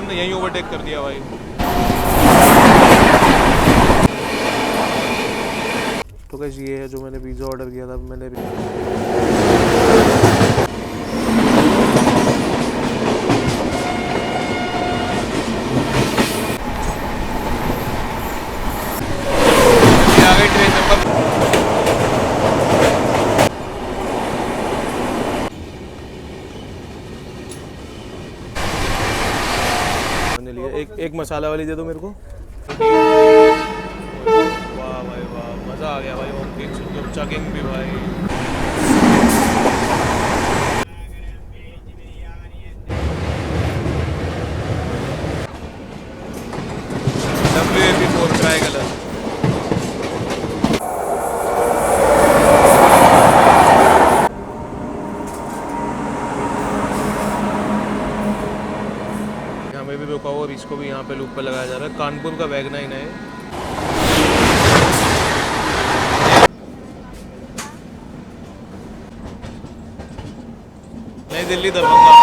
हमने यहीं ओवरटेक कर दिया भाई। तो कैसे ये है जो मैंने पिज़्ज़ा ऑर्डर किया था, मैंने आ गई ट्रेन नंबर। मैंने लिया एक मसाला वाली दे दो मेरे को। वाह भाई वाह, मज़ा आ गया भाई। होम किंग चकिंग भी भाई। WAP4 try colour. यहाँ पे भी रुका हुआ और इसको भी यहाँ पे लूप पर लगाया जा रहा है। कानपुर का वैगना इन है। नई दिल्ली दरभंगा।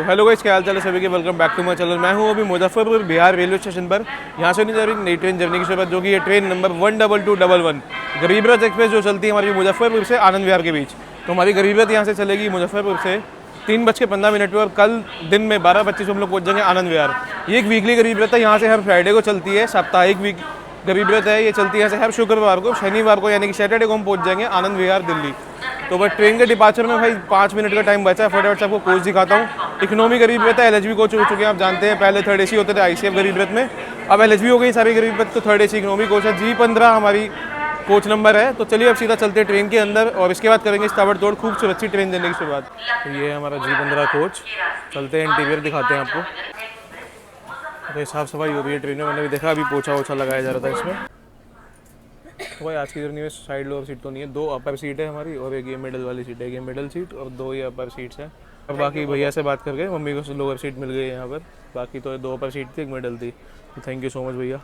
हेलो गाइस, क्या हाल चाल है सभी के। Welcome back to my channel. मैं हूं अभी मुजफ्फरपुर बिहार रेलवे स्टेशन पर। यहां से नहीं जा रही नई ट्रेन जर्नी की शुरुआत, जो कि ये ट्रेन नंबर 12211 गरीब रथ एक्सप्रेस जो चलती है हमारी मुजफ्फरपुर से आनंद विहार के बीच। तो हमारी गरीब रथ यहाँ से चलेगी मुजफ्फरपुर से 3:15 पर और कल दिन में 12:25 हम लोग पहुँच जाएंगे आनंद विहार। ये एक वीकली गरीब रथ है, यहाँ से हर फ्राइडे को चलती है। साप्ताहिक वीक गरीब रथ है, ये चलती है यहाँ से हर शुक्रवार को। शनिवार को यानी कि सैटरडे को हम पहुँच जाएंगे आनंद विहार दिल्ली। तो बस ट्रेन के डिपार्चर में भाई 5 मिनट का टाइम बचा है। फटाफट से आपको कोच दिखाता हूँ। इकोनॉमी गरीब रथ है, LHV कोच हो चुके हैं आप जानते हैं। पहले 3rd AC होते थे ICF गरीब रथ में, अब LHV हो गई सारी गरीब रथ। तो 3rd AC इकोनॉमी कोच है। G15 हमारी कोच नंबर है। तो चलिए अब सीधा चलते हैं ट्रेन के अंदर और इसके बाद करेंगे इस ताबड़तोड़ खूब सुरक्षित ट्रेन देने की शुरुआत। तो ये है हमारा G15 कोच। चलते हैं, इंटीरियर दिखाते हैं आपको। तो साफ़ सफाई हो रही है ट्रेन में, मैंने भी देखा। अभी पोछा वोछा लगाया जा रहा था इसमें। तो भाई आज की जर्नी में साइड लोअर सीट तो नहीं है, 2 अपर सीट है हमारी और एक ये मिडल वाली सीट है। ये मिडल सीट और 2 ये अपर सीट्स हैं। और बाकी भैया से बात करके मम्मी को लोअर सीट मिल गई है यहाँ पर। बाकी तो 2 अपर सीट थी, एक मिडल थी। तो थैंक यू सो मच भैया।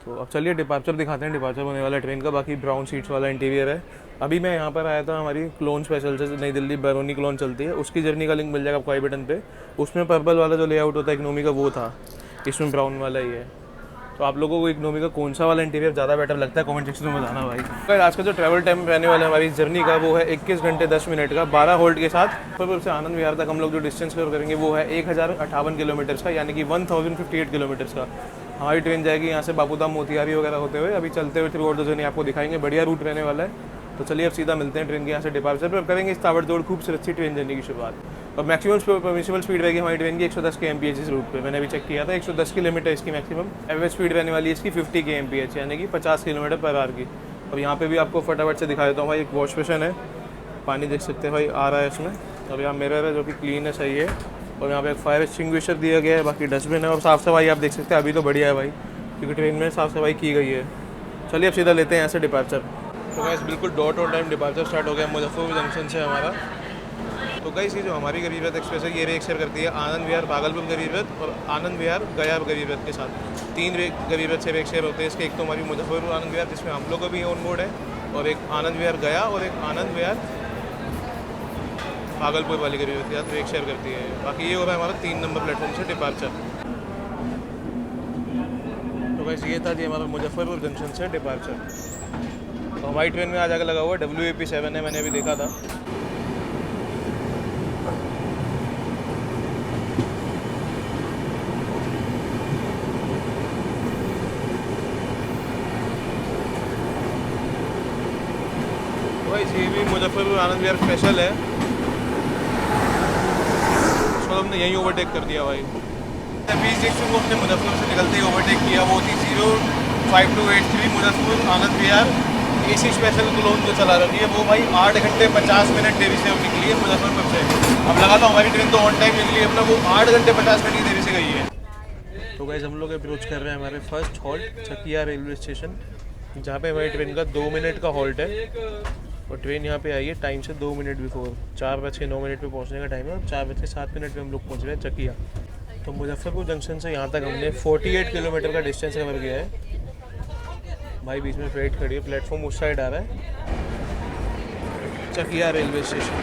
तो अब चलिए डिपार्चर दिखाते हैं। डिपार्चर होने वाला ट्रेन का। बाकी ब्राउन सीट्स वाला इंटीरियर है। अभी मैं यहाँ पर आया था हमारी क्लोन स्पेशल से, नई दिल्ली बरौनी क्लोन चलती है, उसकी जर्नी का लिंक मिल जाएगा आपको आई बटन पे। उसमें पर्पल वाला जो लेआउट होता है इकोनॉमी का वो था, इसमें ब्राउन वाला ही है। तो आप लोगों को इकोनॉमी का कौन सा वाला इंटीरियर ज़्यादा बेटर लगता है कमेंट सेक्शन में बताना भाई। अगर आज का जो ट्रैवल टाइम रहने वाला है हमारी जर्नी का वो है 21 घंटे 10 मिनट का, 12 होल्ड के साथ। फिर से आनंद विहार तक हम लोग जो डिस्टेंस कवर करेंगे वो है 1058 किलोमीटर्स का, यानी कि 1058 किलोमीटर्स का। हमारी ट्रेन जाएगी यहाँ से बापूधाम मोतिहारी वगैरह होते हुए। अभी चलते हुए थ्रू आउट द जर्नी आपको दिखाएंगे, बढ़िया रूट रहने वाला है। तो चलिए अब सीधा मिलते हैं ट्रेन के यहाँ से डिपार्चर पर, करेंगे इस ताबड़तोड़ खूब सुरक्षित ट्रेन जर्नी की शुरुआत। और मैक्सिमम परमिसिबल स्पीड रहेगी हमारी ट्रेन की 110 kmph इस रूट पे। मैंने अभी चेक किया था 110 की लिमिट है इसकी मैक्सिमम। एवरेज स्पीड रहने वाली है इसकी 50 kmph यानी कि 50 km/h की। और यहाँ पे भी आपको फटाफट से दिखा देता हूँ भाई, एक वॉश बेसिन है, पानी देख सकते हैं भाई आ रहा है इसमें। और यहाँ मिरर है जो कि क्लीन है, सही है। और यहाँ पे एक फायर एक्सटिंग्विशर दिया गया है, बाकी डस्टबिन है। और साफ़ सफाई आप देख सकते हैं अभी तो बढ़िया है भाई, क्योंकि ट्रेन में साफ़ सफाई की गई है। चलिए अब सीधा लेते हैं यहाँ से डिपार्चर। तो गाइस बिल्कुल dot on time departure start हो गया मुजफ्फरपुर जंक्शन से हमारा। तो गाइस ये जो हमारी गरीब रथ एक्सप्रेस है ये रेक शेयर करती है आनंद विहार भागलपुर गरीब रथ और आनंद विहार गया गरीब रथ के साथ। 3 गरीब रथ से रेक शेयर होते हैं इसके। एक तो हमारी मुजफ्फरपुर आनंद विहार जिसमें हम लोग का भी ऑन बोर्ड है, और एक आनंद विहार गया और एक आनंद विहार भागलपुर वाली गरीब रथ के साथ रेक शेयर करती है। बाकी ये हो रहा है हमारा 3 नंबर प्लेटफॉर्म से डिपार्चर। तो गाइस ये था जी हमारा मुजफ्फरपुर जंक्शन से डिपार्चर। तो हमारी ट्रेन में आज आगे लगा हुआ WAP7 है, मैंने अभी देखा था। तो भाई ये भी मुजफ्फरपुर आनंद विहार स्पेशल है, उसको हमने यहीं ओवरटेक कर दिया भाई। 20 जंक्शन को हमने मुजफ्फरपुर से निकलते ही ओवरटेक किया। वो थी 05283 Muzaffarpur Anand Vihar AC special clone जो चला रही है। वो भाई 8 घंटे 50 मिनट देरी से निकली है मुजफ्फरपुर से। अब लगा था हमारी ट्रेन तो ऑन टाइम निकली है, अपना वो 8 घंटे 50 मिनट की देरी से गई है। तो गाइस हम लोग अप्रोच कर रहे हैं हमारे first halt Chakia railway station, जहाँ पे हमारी ट्रेन का 2 मिनट का हॉल्ट है। और ट्रेन यहाँ पे आई है टाइम से 2 मिनट बिफोर। 4:09 पे पहुँचने का टाइम है और 4:07 पे हम लोग पहुँच रहे हैं चकिया। तो मुजफ्फरपुर जंक्शन से यहाँ तक हमने 48 किलोमीटर का डिस्टेंस कवर किया है भाई। बीच में फ्लाइट खड़ी है, प्लेटफॉर्म उस साइड आ रहा है। Chakia railway station.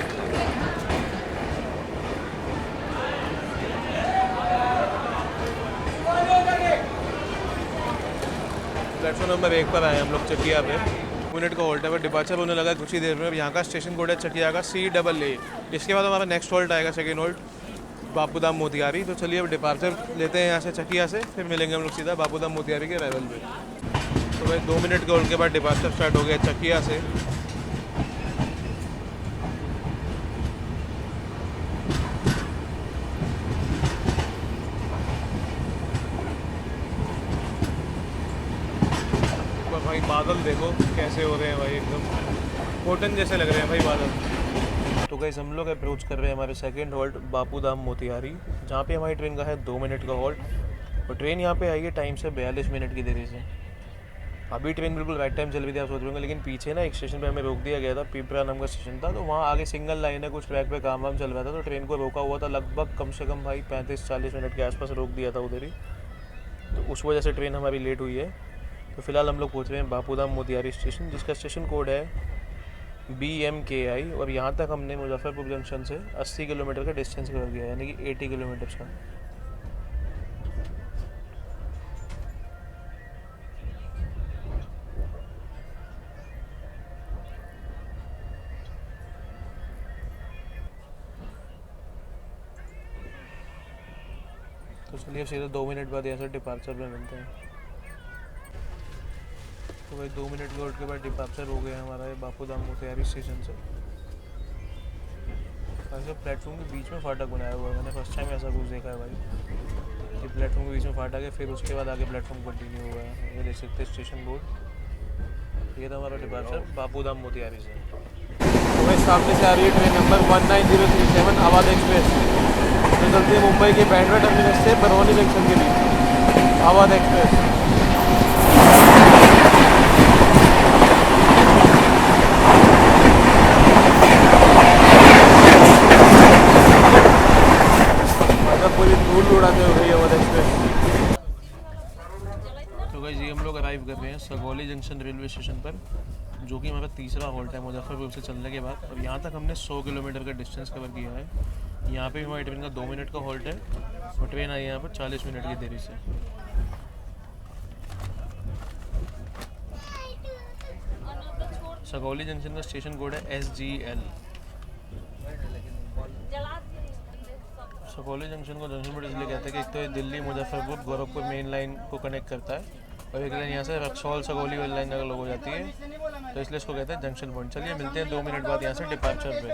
Platform number 1 पर आए हम लोग चकिया पे। मिनट का हॉल्ट है, डिपार्चर होने लगा कुछ ही देर में। अब यहाँ का स्टेशन कोड है चकिया का CAA। इसके बाद हमारा नेक्स्ट हॉल्ट आएगा, सेकेंड हॉल्ट बापूधाम मोतिहारी। तो चलिए अब डिपार्चर लेते हैं यहाँ से चकिया से, फिर मिलेंगे हम लोग सीधा बापूधाम मोतिहारी के अराइवल पे। तो भाई 2 मिनट के हॉल्ट के बाद डिपार्चर स्टार्ट हो गया चकिया से। भाई बादल देखो कैसे हो रहे हैं भाई, एकदम कॉटन जैसे लग रहे हैं भाई बादल। तो गाइस हम लोग अप्रोच कर रहे हैं हमारे सेकंड हॉल्ट बापूधाम मोतिहारी, जहाँ पे हमारी ट्रेन का है 2 मिनट का हॉल्ट। और ट्रेन यहाँ पे आई है टाइम से 42 मिनट की देरी से। अभी ट्रेन बिल्कुल राइट टाइम चल रही थी, आप सोच रहे होंगे, लेकिन पीछे ना एक स्टेशन पे हमें रोक दिया गया था, पिपरा नाम का स्टेशन था। तो वहाँ आगे सिंगल लाइन है, कुछ ट्रैक पे काम वाम चल रहा था, तो ट्रेन को रोका हुआ था लगभग कम से कम भाई 35-40 मिनट के आसपास रोक दिया था उधर ही। तो उस वजह से ट्रेन हमारी लेट हुई है। तो फिलहाल हम लोग पहुँच रहे हैं बापूधाम मोतिहारी स्टेशन, जिसका स्टेशन कोड है BMKI। और यहाँ तक हमने मुजफ्फरपुर जंक्शन से 80 किलोमीटर का डिस्टेंस कवर किया, यानी कि 80 किलोमीटर का। तो चलिए सीधे 2 मिनट बाद यहाँ से डिपार्चर में मिलते हैं। तो भाई 2 मिनट के हॉल्ट के बाद डिपार्चर हो गया हमारा ये बापूधाम मोतिहारी स्टेशन से। ऐसे प्लेटफॉर्म के बीच में फाटक बनाया हुआ है, मैंने फर्स्ट टाइम ऐसा कुछ देखा है भाई कि प्लेटफॉर्म के बीच में फाटक है, फिर उसके बाद आगे प्लेटफॉर्म कंटिन्यू हुआ है। ये देख सकते हैं स्टेशन बोर्ड। ये था हमारा डिपार्चर बापूधाम मोतिहारी से। तो भाई सामने से आ रही है ट्रेन नंबर 19037 अवध एक्सप्रेस, जो चलती है मुंबई के बैंड्रा टर्मिनस से बरौनी जंक्शन के बीच। अवध एक्सप्रेस पूरी धूल उड़ाते हो गई अवध एक्सप्रेस। तो गाइस ये हम लोग अराइव कर रहे हैं सगौली जंक्शन रेलवे स्टेशन पर, जो कि हमारा तीसरा हॉल्ट है मुजफ्फरपुर से चलने के बाद। और यहाँ तक हमने 100 किलोमीटर का डिस्टेंस कवर किया है। यहाँ पे हमारी ट्रेन का 2 मिनट का हॉल्ट है और ट्रेन आई है यहाँ पर 40 मिनट की देरी से। सगौली जंक्शन का स्टेशन कोड है SGL। सगौली जंक्शन को जंक्शन बोर्ड इसलिए कहते हैं कि एक तो ये दिल्ली मुजफ्फरपुर गोरखपुर मेन लाइन को कनेक्ट करता है, और एक लाइन यहाँ से रक्सौल सगौली वाली लाइन अगर लोग हो जाती है, तो इसलिए इसको कहते हैं जंक्शन पॉइंट। चलिए मिलते हैं 2 मिनट बाद यहाँ से डिपार्चर पे।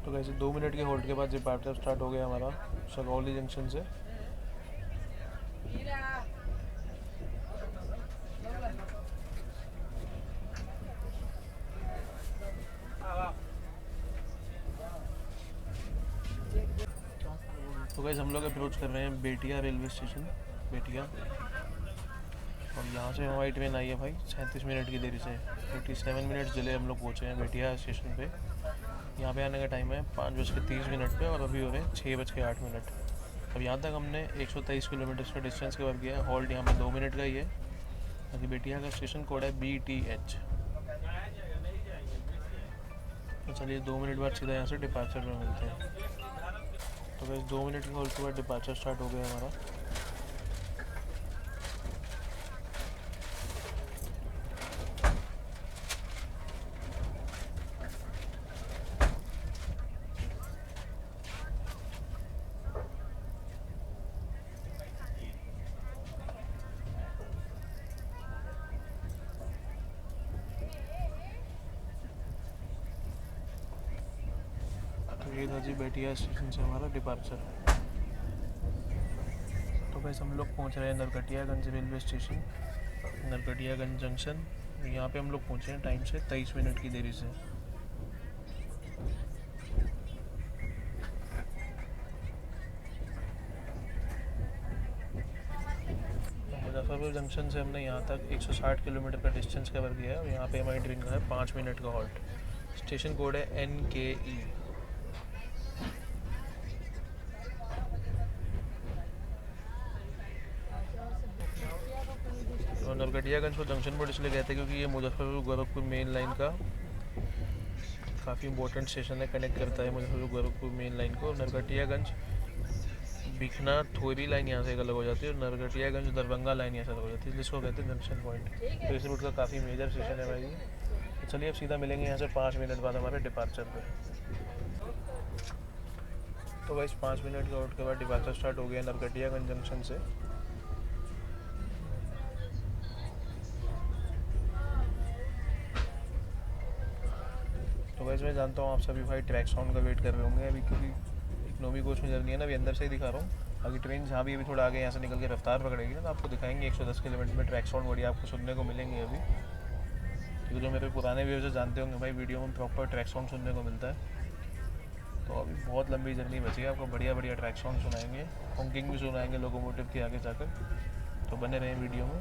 तो कैसे 2 मिनट के होल्ड के बाद डिपार्चर स्टार्ट हो गया हमारा सगौली जंक्शन से। तो गाइस हम लोग अप्रोच कर रहे हैं बेटिया रेलवे स्टेशन, बेटिया। और यहाँ से हमारी ट्रेन आई है भाई 37 मिनट की देरी से। 87 मिनट डिले हम लोग पहुँचे हैं बेटिया स्टेशन पे। यहाँ पे आने का टाइम है 5:30 पे और अभी हो रहे हैं 6:08। अब यहाँ तक हमने 123 किलोमीटर का डिस्टेंस कवर किया है। हॉल्ट यहाँ पे 2 मिनट का ही है। बाकी बेटिया का स्टेशन कोड है BTH। तो चलिए 2 मिनट बाद सीधा यहाँ से डिपार्चर में मिलते हैं। तो बस 2 मिनट के हॉल्ट के बाद डिपार्चर स्टार्ट हो गया हमारा। ये था जी बेटिया स्टेशन से हमारा डिपार्चर। तो बस हम लोग पहुंच रहे हैं Narkatiaganj railway station, Narkatiaganj junction. यहाँ पे हम लोग पहुंचे हैं टाइम से 23 मिनट की देरी से। मुजफ्फरपुर जंक्शन से हमने यहाँ तक 160 किलोमीटर का डिस्टेंस कवर किया है। और यहाँ पे हमारी ट्रेन का है 5 मिनट का हॉल्ट। स्टेशन कोड है NKE। और नरकटियागंज को जंक्शन बोर्ड इसलिए कहते हैं क्योंकि ये मुजफ्फरपुर गोरखपुर मेन लाइन का काफ़ी इंपॉर्टेंट स्टेशन है, कनेक्ट करता है मुजफ्फरपुर गोरखपुर मेन लाइन को। नरकटियागंज बिखना थोरी लाइन यहाँ से अलग हो जाती है और नरकटियागंज दरभंगा लाइन यहाँ से अलग हो जाती है, जिसको कहते हैं जंक्शन पॉइंट। तो इस रूट का काफ़ी मेजर स्टेशन है भाई। तो चलिए अब सीधा मिलेंगे यहाँ से 5 मिनट बाद हमारे डिपार्चर पे। तो भाई 5 मिनट के आउट के बाद डिपार्चर स्टार्ट हो गया नरकटियागंज जंक्शन से। तो वैसे मैं जानता हूँ आप सभी भाई ट्रैक साउंड का वेट कर रहे होंगे अभी, क्योंकि इकोनॉमी कोच में जर्नी है ना, अभी अंदर से ही दिखा रहा हूँ। अभी ट्रेन जहाँ भी अभी थोड़ा आगे यहाँ से निकल के रफ्तार पकड़ेगी ना, तो आपको दिखाएंगे 110 किलोमीटर में ट्रैक साउंड बढ़िया आपको सुनने को मिलेंगे अभी। क्योंकि जो मेरे पुराने व्यूअर्स जानते होंगे भाई, वीडियो में प्रॉपर ट्रैक साउंड सुनने को मिलता है। तो अभी बहुत लंबी जर्नी बची है, आपको बढ़िया बढ़िया ट्रैक साउंड सुनाएंगे, हॉकिंग भी सुनाएंगे लोकोमोटिव के आगे जाकर। तो बने रहें वीडियो में।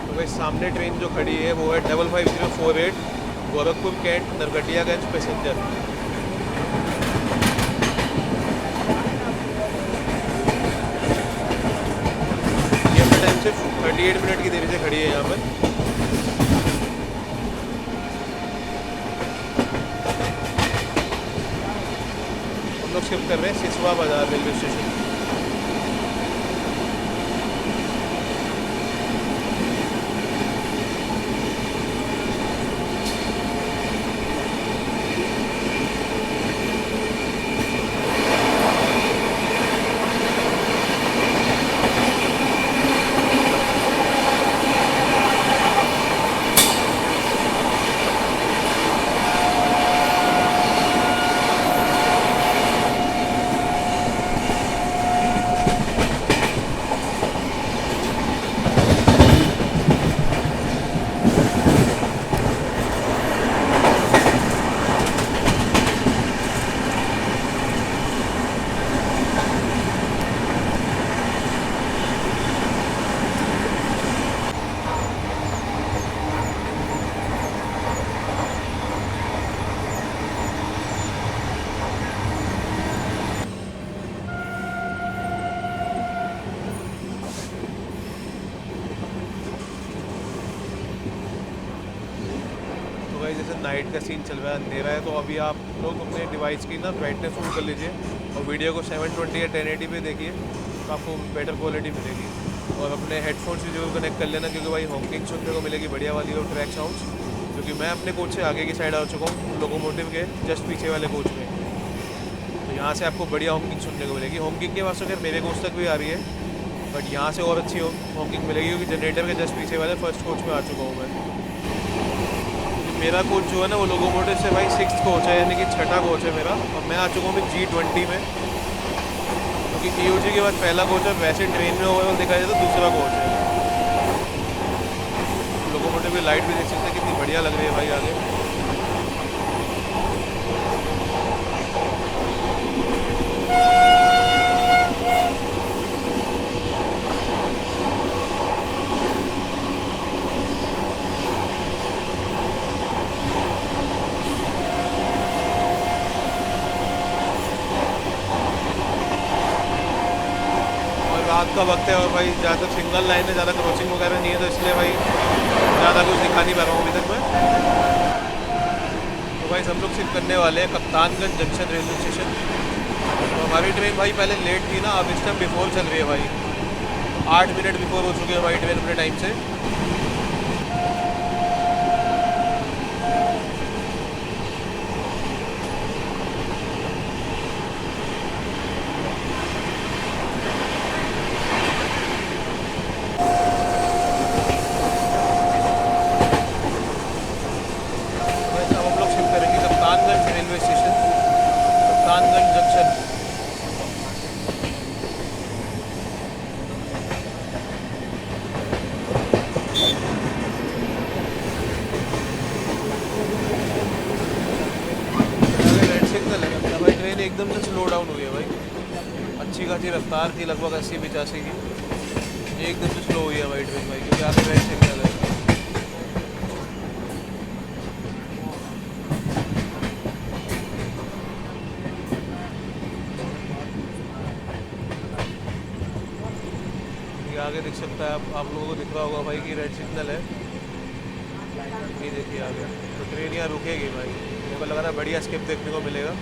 तो भाई सामने ट्रेन जो खड़ी है वो है 55048 गोरखपुर कैंट नरकटियागंज पैसेंजर। ये अपने टाइम से 38 मिनट की देरी से खड़ी है यहाँ पर। हम लोग शिफ्ट कर रहे हैं सिसवा बाजार रेलवे स्टेशन। जैसे नाइट का सीन चल रहा है, अंधेरा है, तो अभी आप लोग अपने डिवाइस की ना ब्राइटनेस फुल कर लीजिए और वीडियो को 720 या 1080 पे देखिए, तो आपको बेटर क्वालिटी मिलेगी। और अपने हेडफोन्स भी जरूर कनेक्ट कर लेना, क्योंकि भाई हॉकिंग सुनने को मिलेगी बढ़िया वाली और ट्रैक साउंड्स। क्योंकि मैं अपने कोच से आगे की साइड आ चुका हूँ, लोकोमोटिव के जस्ट पीछे वाले कोच में। तो यहाँ से आपको बढ़िया हॉकिंग सुनने को मिलेगी। हॉकिंग के वास्ते खैर मेरे कोच तक भी आ रही है, बट यहाँ से और अच्छी हॉकिंग मिलेगी, क्योंकि जनरेटर के जस्ट पीछे वाले फर्स्ट कोच में आ चुका हूँ मैं। मेरा कोच जो है ना वो लोकोमोटिव से भाई 6th कोच है, यानी कि 6ठा कोच है मेरा। और मैं आ चुका हूँ G20 में, क्योंकि TOG के बाद पहला कोच है। वैसे ट्रेन में ओवरऑल देखा जाए तो दूसरा कोच है। लोकोमोटिव की लाइट भी देख सकते हैं कितनी बढ़िया लग रही है भाई आगे। रात का वक्त है और भाई ज़्यादा सिंगल लाइन है, ज़्यादा क्रॉसिंग वगैरह नहीं है, तो इसलिए भाई ज़्यादा कुछ दिखा नहीं पा रहा हूँ अभी तक मैं। तो भाई हम लोग शिफ्ट करने वाले हैं कप्तानगंज जंक्शन रेलवे स्टेशन। तो हमारी ट्रेन भाई पहले लेट थी ना, अब इस टाइम बिफोर चल रही है भाई। 8 मिनट बिफोर हो चुके हैं भाई ट्रेन अपने टाइम से। एकदम से स्लो डाउन हुई है भाई। अच्छी खासी रफ्तार थी लगभग 80-85 की, ये एकदम से स्लो हुई है भाई ट्रेन भाई, क्योंकि आगे रेड सिग्नल है। आगे दिख सकता है, आप लोगों को दिख रहा होगा भाई कि रेड सिग्नल है, ये देखिए आगे। तो ट्रेन यहाँ रुकेगी भाई, मेरे को लग रहा है बढ़िया स्किप देखने को मिलेगा।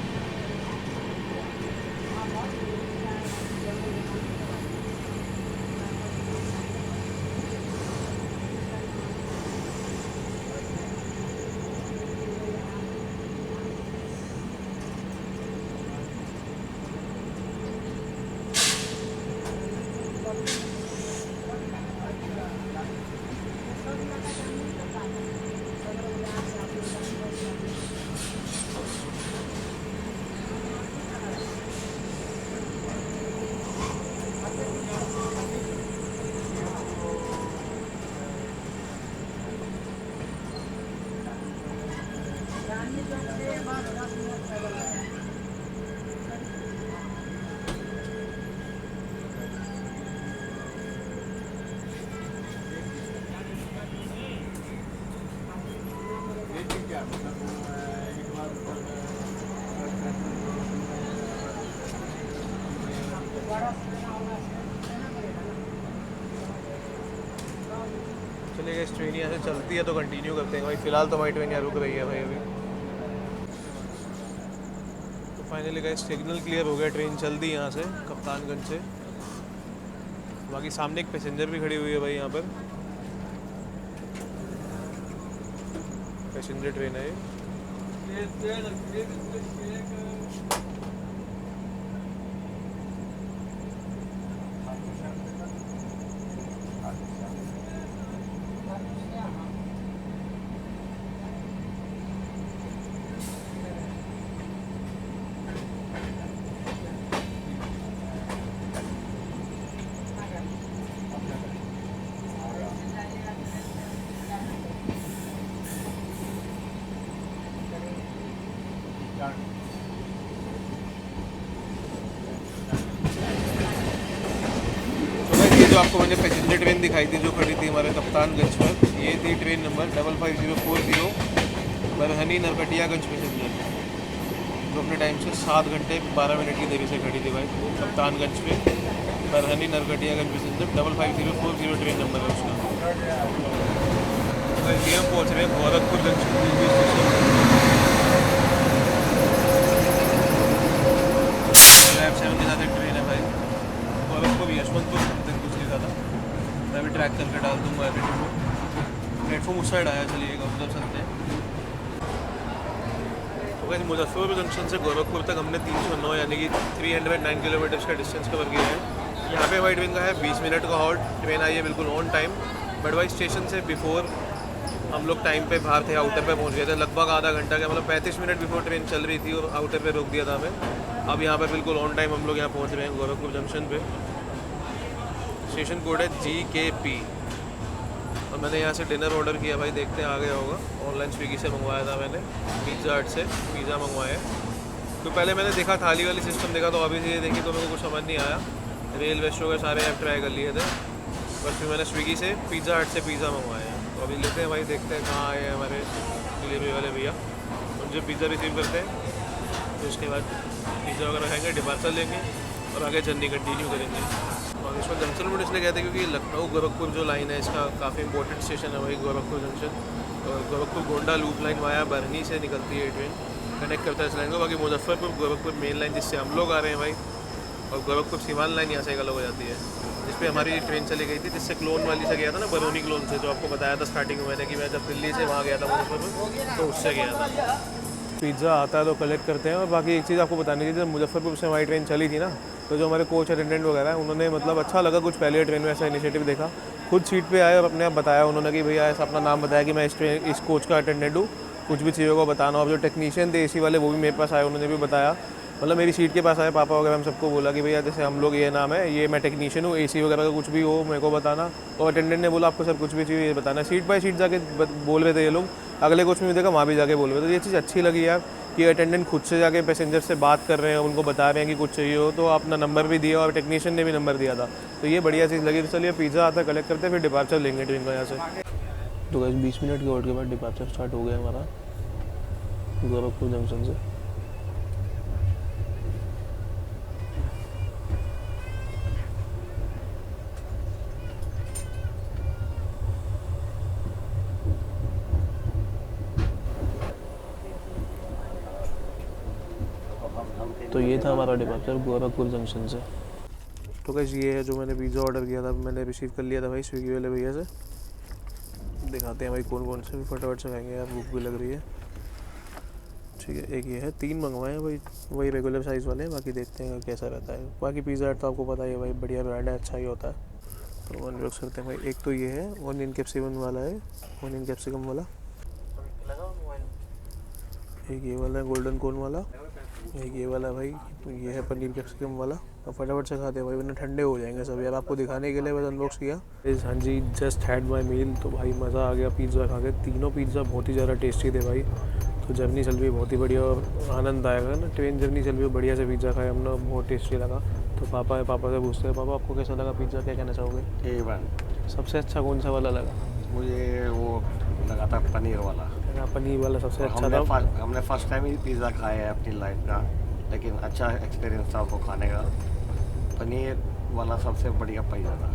चलिए इस ट्रेन यहाँ से चलती है तो कंटिन्यू करते हैं भाई। फिलहाल तो हमारी ट्रेन यहाँ रुक रही है भाई अभी। तो फाइनली गाइस सिग्नल क्लियर हो गया, ट्रेन चल दी यहाँ से कप्तानगंज से। बाकी सामने एक पैसेंजर भी खड़ी हुई है भाई, यहाँ पर पैसेंजर ट्रेन है ये। जो आपको मैंने पैसेंजर ट्रेन दिखाई थी जो खड़ी थी हमारे कप्तानगंज पर, ये थी train number 55040 Barhani Narkatiaganj passenger, जो अपने टाइम से 7 घंटे 12 मिनट की देरी से खड़ी थी भाई कप्तानगंज पे। Barhani Narkatiaganj passenger 55040 train number है उसका। ये हम पहुँच रहे हैं गोरखपुर जंक्शन रेलवे स्टेशन। के साथ एक ट्रेन है भाई गोरखपुर यशवंतपुर था। मैं भी ट्रैक करके डाल दूंगा एडिटिंग में। प्लेटफॉर्म उस साइड आया, चलिएगा उधर चलते हैं। तो वैसे मुजफ्फरपुर जंक्शन से गोरखपुर तक हमने 309 यानी कि 309 किलोमीटर्स का डिस्टेंस कवर किया है। यहाँ पे हमारी ट्रेन का है 20 मिनट का हॉल्ट। ट्रेन आई है बिल्कुल ऑन टाइम, बट भाई स्टेशन से बिफोर हम लोग टाइम पे बाहर थे, आउटर पे पहुँच गए थे लगभग आधा घंटा का, मतलब 35 मिनट बिफोर ट्रेन चल रही थी और आउटर पे रोक दिया था हमें। अब यहाँ पर बिल्कुल ऑन टाइम हम लोग यहाँ पहुँच रहे हैं गोरखपुर जंक्शन पे। स्टेशन कोड है GKP। और मैंने यहाँ से डिनर ऑर्डर किया भाई, देखते हैं आ गया होगा। ऑनलाइन स्विगी से मंगवाया था मैंने, पिज़्ज़ा हट से पिज़्ज़ा मंगवाया। तो पहले मैंने देखा थाली वाली सिस्टम देखा, तो अभी ये देखी तो मेरे को कुछ समझ नहीं आया। रेल वेस्टो के सारे ऐप ट्राई कर लिए थे, बस फिर मैंने स्विगी से पिज़्ज़ा हट से पिज़्ज़ा मंगवाया। तो अभी लेते हैं भाई, देखते हैं कहाँ आए हैं हमारे डिलीवरी वाले भैया। उनसे पिज़्ज़ा रिसीव करते हैं, तो उसके बाद पिज़्ज़ा वगैरह खाएंगे, डिपार्चर लेंगे और आगे जर्नी कंटिन्यू करेंगे। और इसमें जंक्शन रोड इसलिए कहते हैं क्योंकि लखनऊ गोरखपुर जो लाइन है इसका काफ़ी इंपॉर्टेंट स्टेशन है भाई गोरखपुर जंक्शन। और Gorakhpur Gonda loop line via Barhani से निकलती है ये ट्रेन, कनेक्ट करता है इस लाइन को। बाकी मुजफ्फरपुर गोरखपुर मेन लाइन जिससे हम लोग आ रहे हैं भाई, और गोरखपुर सीवान लाइन यहाँ से एक अलग हो जाती है, जिस पे हमारी ट्रेन चली गई थी, जिससे क्लोन वाली से गया था ना, बरौनी क्लोन से, जो आपको बताया था स्टार्टिंग में मैंने कि मैं जब दिल्ली से वहाँ गया था मुजफ्फरपुर, तो उससे गया था। पिज़्ज़ा आता है तो कलेक्ट करते हैं। और बाकी एक चीज़ आपको बताने की, जब मुजफ्फरपुर से हमारी ट्रेन चली थी ना, तो जो हमारे कोच अटेंडेंट वगैरह हैं उन्होंने मतलब अच्छा लगा कुछ पहले ट्रेन में ऐसा इनिशिएटिव देखा, खुद सीट पे आए और अपने आप बताया उन्होंने कि भैया ऐसा अपना नाम बताया कि मैं इस कोच का अटेंडेंट हूँ, कुछ भी चाहिए होगा बताना। और जो टेक्नीशियन थे AC वाले वो भी मेरे पास आए, उन्होंने भी बताया, मतलब मेरी सीट के पास आए पापा वगैरह, हम सबको बोला कि भैया जैसे हम लोग ये नाम है, ये मैं टेक्नीशियन हूँ, AC वगैरह का कुछ भी हो मेरे को बताना। और अटेंडेंट ने बोला आपको सर कुछ भी चाहिए ये बताना। सीट बाय सीट जाके बोल रहे थे ये लोग, अगले कोच में भी देखा वहाँ भी जाके बोल रहे थे। तो ये चीज़ अच्छी लगी यार कि अटेंडेंट खुद से जाके पैसेंजर से बात कर रहे हैं, उनको बता रहे हैं कि कुछ चाहिए हो, तो अपना नंबर भी दिया और टेक्नीशियन ने भी नंबर दिया था, तो ये बढ़िया चीज़ लगी। तो चलिए पिज़्ज़ा आता है कलेक्ट करते हैं, फिर डिपार्चर लेंगे ट्रेन का यहाँ से। तो गाइस 20 मिनट के होल्ड के बाद डिपार्चर स्टार्ट हो गया हमारा गोरखपुर जंक्शन से। तो ये था हमारा डिपार्चर गोरखपुर जंक्शन से। तो गाइस ये है जो मैंने पिज़्ज़ा ऑर्डर किया था, मैंने रिसीव कर लिया था भाई स्विगी वाले भैया से। दिखाते हैं भाई कौन कौन से, भी फटाफट से खाएंगे यार, भूख भी लग रही है। ठीक है, एक ये है, 3 मंगवाए हैं भाई, वही रेगुलर साइज़ वाले हैं, बाकी देखते हैं कैसा रहता है। बाकी पिज़्ज़ा हट तो आपको पता ही है भाई, बढ़िया ब्रांड है, अच्छा ही होता है। तो अनबॉक्स करते हैं भाई। एक तो ये है ऑनियन कैप्सिकम वाला है, ऑनियन कैप्सिकम वाला। एक ये वाला है गोल्डन कॉर्न वाला, एक ये वाला भाई, ये है पनीर कैप्सिकम वाला। अब फटाफट से खाते हैं भाई, वरना ठंडे हो जाएंगे सब यार। आपको दिखाने के लिए बस अनबॉक्स किया। हाँ जी, जस्ट हैड माई मील। तो भाई मज़ा आ गया पिज़्ज़ा खा के, तीनों पिज़्ज़ा बहुत ही ज़्यादा टेस्टी थे भाई। तो जर्नी चल रही है बहुत ही बढ़िया और आनंद आएगा ना, ट्रेन जर्नी चल रही है, बढ़िया से पिज़्ज़ा खाया हमने, बहुत टेस्टी लगा। तो पापा से पूछते हैं, पापा आपको कैसा लगा पिज़्ज़ा, क्या कहना चाहोगे? सबसे अच्छा कौन सा वाला लगा? मुझे वो लगा था पनीर वाला। पनीर वाला सबसे अच्छा था। हमने फर्स्ट टाइम ही पिज़्ज़ा खाया है अपनी लाइफ का, लेकिन अच्छा एक्सपीरियंस था वो खाने का। पनीर वाला सबसे बढ़िया पिज़्ज़ा था।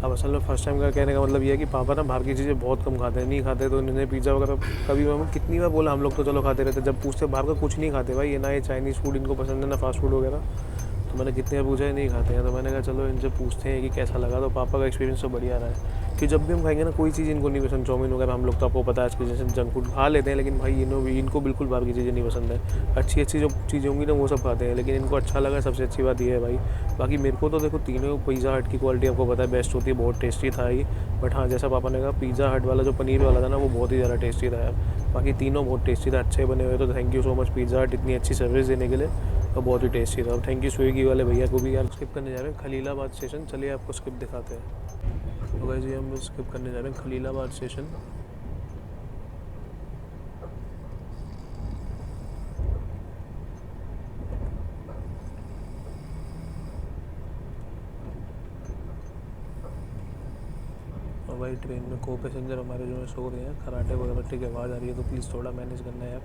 अब असल में फर्स्ट टाइम का कहने का मतलब ये है कि पापा ना बाहर की चीज़ें बहुत कम खाते हैं, नहीं खाते। तो इन्होंने पिज़्ज़ा वगैरह कभी कितनी बार बोला, हम लोग तो चलो खाते रहते, जब पूछते बाहर का कुछ नहीं खाते भाई, ये ना ये चाइनीज़ फूड इनको पसंद है ना फास्ट फूड वगैरह। तो मैंने कितनी बार पूछा है, नहीं खाते हैं। तो मैंने कहा चलो इनसे पूछते हैं कि कैसा लगा। तो पापा का एक्सपीरियंस तो बढ़िया रहा है कि जब भी हम खाएंगे ना, कोई चीज़ इनको नहीं पसंद, चाउमीन वगैरह हम लोग तो आपको पता है आजकल जैसे जंक फूड खा लेते हैं, लेकिन भाई इनको बिल्कुल बाहर की चीज़ें नहीं पसंद है। अच्छी अच्छी जो चीज़ें होंगी ना वो सब खाते हैं, लेकिन इनको अच्छा लगा, सबसे अच्छी बात ये है भाई। बाकी मेरे को तो देखो तीनों पिज़्ज़ा हट की क्वालिटी आपको पता है बेस्ट होती है, बहुत टेस्टी था ही। बट हाँ, जैसा पापा ने कहा, पिज़्ज़ा हट वाला जो पनीर वाला था ना, वो बहुत ही ज़्यादा टेस्टी था यार। बाकी तीनों बहुत टेस्टी था, अच्छे बने हुए। तो thank you so much pizza हट इतनी अच्छी सर्विस देने के लिए, तो बहुत ही टेस्टी था। और थैंक यू स्विगी वाले भैया को भी यार। स्किप करने जा रहे हैं खलीलाबाद स्टेशन, चलिए आपको स्किप दिखाते हैं। तो गाइस ये हम स्किप करने जा रहे हैं खलीलाबाद स्टेशन। और भाई ट्रेन में को पैसेंजर हमारे जो है सो रहे हैं, खराटे वगैरह की आवाज़ आ रही है, तो प्लीज़ थोड़ा मैनेज करना है यार।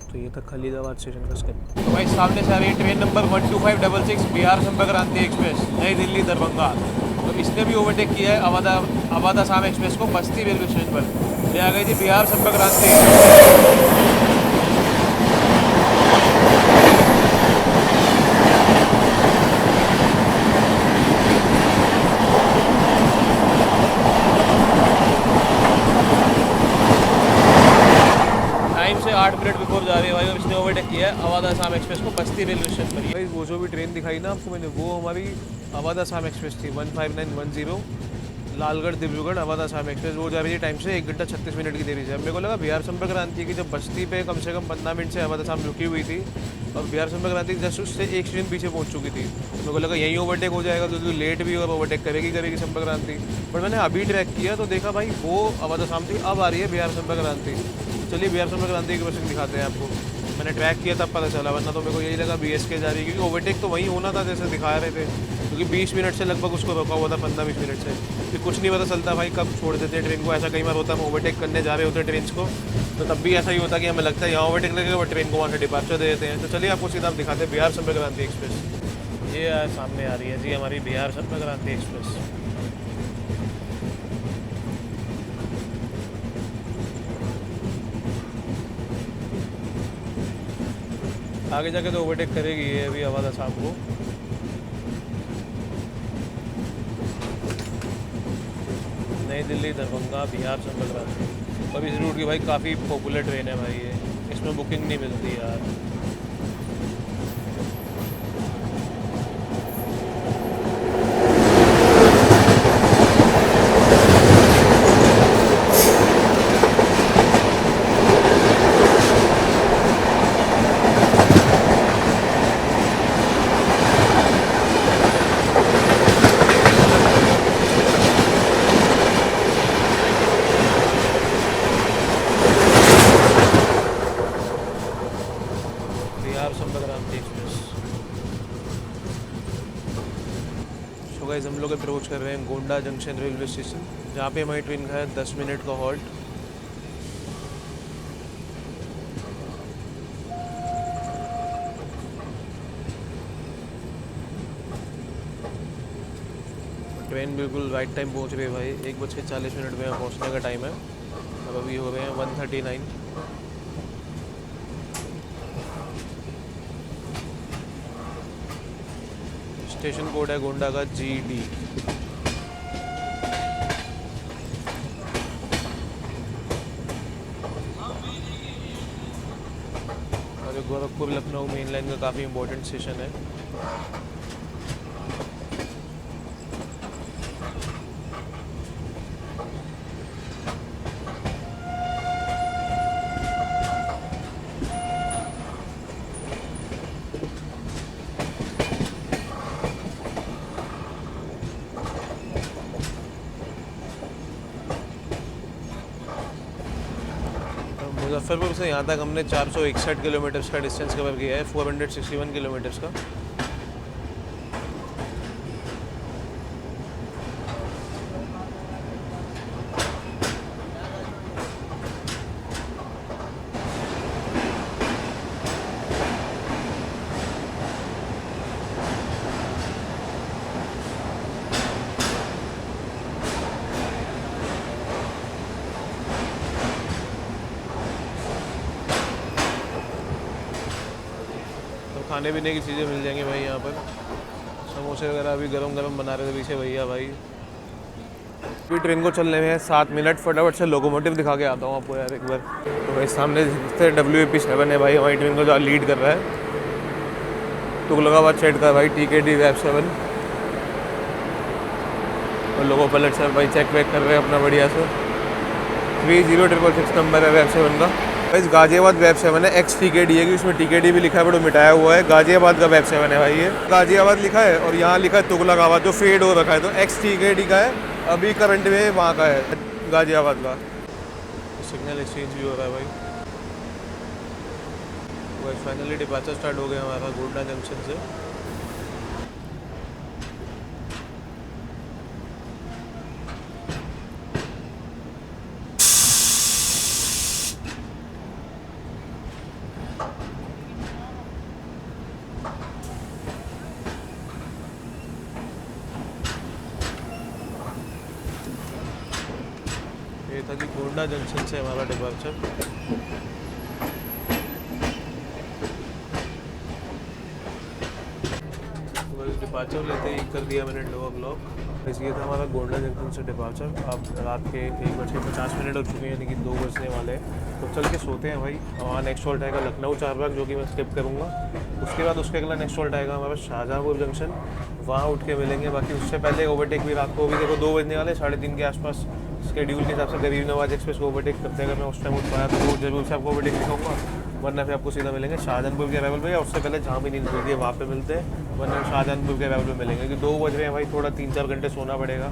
तो ये था खलीलाबाद स्टेशन का स्किप। तो भाई सामने से आ रही है ट्रेन नंबर 12566 बिहार संपर्क क्रांति एक्सप्रेस, नई दिल्ली दरभंगा। तो इसने भी ओवरटेक किया है अवध असम एक्सप्रेस को बस्ती रेलवे स्टेशन पर। ये आ गई थी बिहार संपर्क क्रांति। से 8 मिनट बिफोर जा रही है भाई, और इसने ओवरटेक किया है अवध असम एक्सप्रेस को बस्ती रेलवे स्टेशन पर। भाई वो जो भी ट्रेन दिखाई ना आपको मैंने, वो हमारी अवध असम एक्सप्रेस थी 15910 लालगढ़ डिब्रूगढ़ अवध असम एक्सप्रेस। वो जा रही है टाइम से 1 घंटा 36 मिनट की देरी से। मेरे को लगा बिहार संपर्क क्रांति की जब बस्ती पे कम से कम 15 मिनट से अवध असम रुकी हुई थी, और बिहार संपर्क क्रांति जस्ट उससे 1 स्टेशन पीछे पहुंच चुकी थी। मेरे को लगा यहीं ओवरटेक हो जाएगा, तो लेट भी और ओवरटेक करेगी संपर्क क्रांति। बट मैंने अभी ट्रैक किया तो देखा भाई वो अवध असम थी, अब आ रही है बिहार संपर्क क्रांति। चलिए बिहार संपर्क क्रांति की क्रॉसिंग दिखाते हैं आपको। मैंने ट्रैक किया तब पता चला, वरना तो मेरे को यही लगा BSK जा रही है, क्योंकि ओवरटेक तो वहीं होना था जैसे दिखा रहे थे, क्योंकि 20 मिनट से लगभग उसको रोका हुआ था, 15-20 मिनट से। फिर कुछ नहीं पता चलता भाई कब छोड़ देते हैं ट्रेन को। ऐसा कई बार होता है, हम ओवरटेक करने जा रहे होते हैं ट्रेन को, तो तब भी ऐसा ही होता है कि हमें लगता है यहाँ ओवरटेक लगेगा, वो ट्रेन को वहाँ से डिपार्चर दे देते हैं। तो चलिए आपको सीधा आप दिखाते हैं बिहार संपर्क क्रांति एक्सप्रेस। ये सामने आ रही है जी हमारी बिहार संपर्क क्रांति एक्सप्रेस। आगे जाके तो ओवरटेक करेगी ये अभी अवध असम को। नई दिल्ली दरभंगा बिहार संपर्क क्रांति। और इस रूट की भाई काफ़ी पॉपुलर ट्रेन है भाई ये, इसमें बुकिंग नहीं मिलती यार। गाइस हम लोग अप्रोच कर रहे हैं गोंडा जंक्शन रेलवे स्टेशन, जहाँ पे हमारी ट्रेन का है 10 मिनट का हॉल्ट। ट्रेन बिल्कुल राइट टाइम पहुँच रही है भाई, 1:40 में यहाँ पहुँचने का टाइम है। अब अभी हो रहे हैं 1:39। स्टेशन कोड है गोंडा का GD। और गोरखपुर लखनऊ मेन लाइन का काफ़ी इम्पोर्टेंट स्टेशन है। मुजफ्फरपुर से यहाँ तक हमने 461 किलोमीटर्स का डिस्टेंस कवर किया है, 461 किलोमीटर्स का। खाने पीने की चीज़ें मिल जाएंगी भाई यहाँ पर। समोसे वगैरह अभी गरम गरम बना रहे थे पीछे भैया भाई। अभी ट्रेन को चलने में है 7 मिनट। फटाफट से लोकोमोटिव दिखा के आता हूँ आपको यार एक बार। तो भाई सामने WAP7 है भाई, हमारी ट्रेन को जो लीड कर रहा है। तुगलकाबाद साइड का भाई TKD WAP7। और लोगों पलट से भाई चेक वेक कर रहे हैं अपना बढ़िया से। 3066 नंबर है WAP7 का। इस गाजियाबाद WAP7 है, XTKD है कि उसमें TKD भी लिखा है बट वो मिटाया हुआ है। गाजियाबाद का WAP7 है भाई ये। गाजियाबाद लिखा है और यहाँ लिखा है तुगलकाबाद, जो फेड हो रखा है। तो XTKD का है, अभी करंट में वहाँ का है गाजियाबाद का। सिग्नल एक्सचेंज भी हो रहा है भाई। तो फाइनली डिपार्चर स्टार्ट हो गया हमारा गोंडा जंक्शन से। ये था कि गोंडा जंक्शन से हमारा डिपार्चर। डिपार्चर लेते ही कर दिया मैंने लोअर ब्लॉक। बस ये था हमारा गोंडा जंक्शन से डिपार्चर। अब रात के 1:50 हो चुके हैं, यानी कि 2 बजने वाले हैं। तो चल के सोते हैं भाई। वहाँ नेक्स्ट हॉल्ट आएगा लखनऊ चारबाग, जो कि मैं स्किप करूँगा। उसके बाद उसके अगला नेक्स्ट हॉल्ट आएगा हमारा शाहजहाँपुर जंक्शन, वहाँ उठ के मिलेंगे। बाकी उससे पहले ओवरटेक भी रात को भी देखो 2 बजने वाले, 3:30 के आसपास शेड्यूल के हिसाब से गरीब नवाज एक्सप्रेस को ओवरटेक करते हैं। अगर मैं उस टाइम उठ पाया तो जरूर से आपको ओवरटेक दिखाऊंगा, वरना फिर आपको सीधा मिलेंगे शाहजहाँपुर के अराइवल पे, या उससे पहले जहाँ भी नींद खुलती है वहाँ पे मिलते हैं, वरना शाहजहाँपुर के अराइवल पे मिलेंगे। क्योंकि 2 बज रहे हैं भाई, थोड़ा 3-4 घंटे सोना पड़ेगा।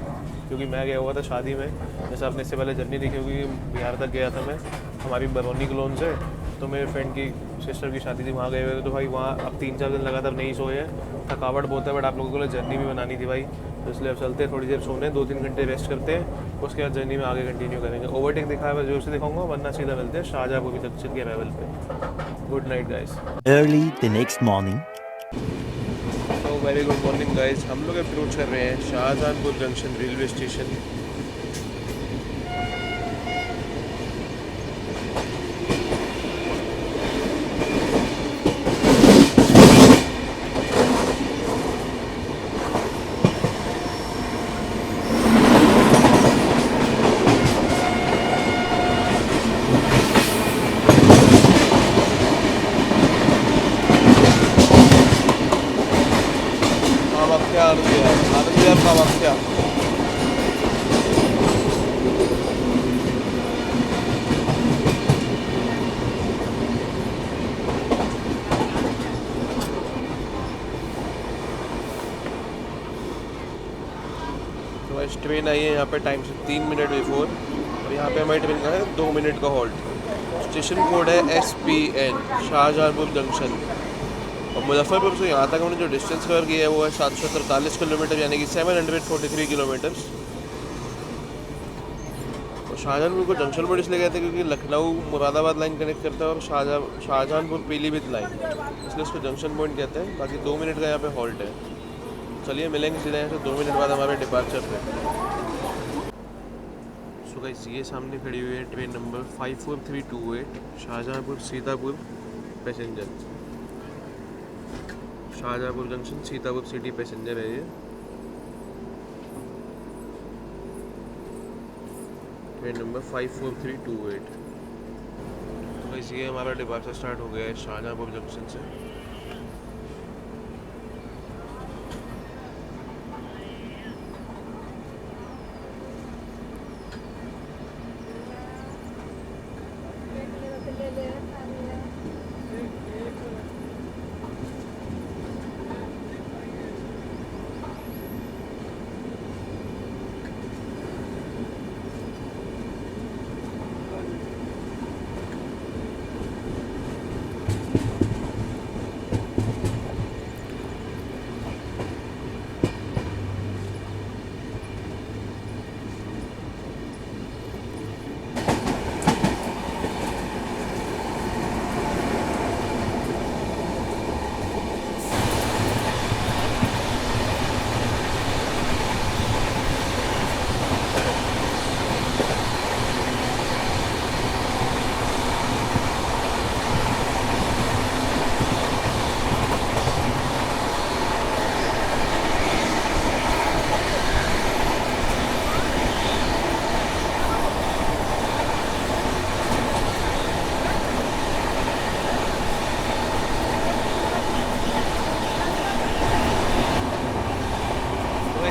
क्योंकि मैं गया हुआ था शादी में, जैसे आपने इससे पहले जर्नी देखी होगी, बिहार तक गया था मैं हमारी बरौनी क्लोन से। तो मेरे फ्रेंड की सिस्टर की शादी थी, वहाँ गए हुए थे। तो भाई वहाँ अब 3-4 दिन लगातार नहीं सोए हैं, थकावट बहुत है। बट आप लोगों के लिए जर्नी भी बनानी थी भाई, तो इसलिए अब चलते हैं, थोड़ी देर सोने, 2-3 घंटे रेस्ट करते हैं, उसके बाद जर्नी में आगे कंटिन्यू करेंगे। ओवरटेक दिखाया मैं जोर से दिखाऊंगा, वरना सीधा मिलते हैं शाहजहाँपुर जंक्शन के अराइवल पे। Good night guys. Early the next morning. तो वेरी गुड मॉर्निंग गाइस। हम लोग अप्रोच कर रहे हैं Shahjahanpur junction railway station. Train आई है यहाँ पे टाइम से 3 मिनट बिफोर, और यहाँ पे हमारी ट्रेन का है 2 मिनट का हॉल्ट। स्टेशन कोड है SPN, शाहजहाँपुर जंक्शन। और मुजफ्फरपुर से यहाँ तक हमने जो डिस्टेंस कवर किया है वो है 743 किलोमीटर, यानी कि 743 किलोमीटर्स। और शाहजहाँपुर को जंक्शन बोर्ड इसलिए कहते हैं क्योंकि लखनऊ मुरादाबाद लाइन कनेक्ट करता है और शाहजहाँपुर पीलीभीत लाइन, इसलिए उसको जंक्शन पॉइंट कहते हैं। बाकी 2 मिनट का यहाँ पे हॉल्ट है। चलिए मिलेंगे सीधा यहाँ से 2 मिनट बाद हमारे डिपार्चर पे। सो गाइस ये सामने खड़ी हुई है train number 54328 Shahjahanpur Sitapur passenger. Shahjahanpur junction Sitapur city passenger है ये। Train number 54328। तो गाइस ये हमारा डिपार्चर स्टार्ट हो गया है शाहजहाँपुर जंक्शन से।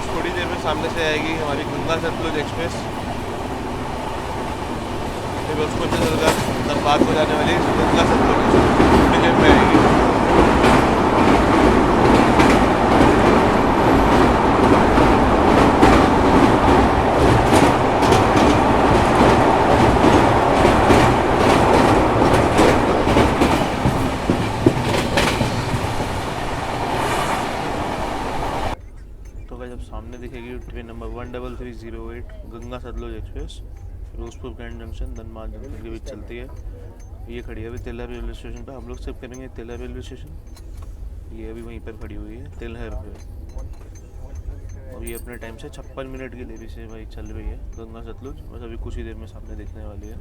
थोड़ी देर में सामने से आएगी हमारी गंगा सतलुज एक्सप्रेस। फिरोजपुर से धनबाद को जाने वाली गंगा सतलुज थोड़ी देर में आएगी। जब सामने दिखेगी train number 13308 Ganga Sutlej express Firozpur cantt junction Dhanbad junction के बीच चलती है। ये खड़ी है अभी तिलहर रेलवे स्टेशन पर। हम लोग सिर्फ करेंगे तिलहर रेलवे स्टेशन। ये अभी वहीं पर खड़ी हुई है तिलहर पे और ये अपने टाइम से 56 मिनट की देरी से भाई चल रही है गंगा सतलुज। बस अभी कुछ ही देर में सामने देखने वाली है।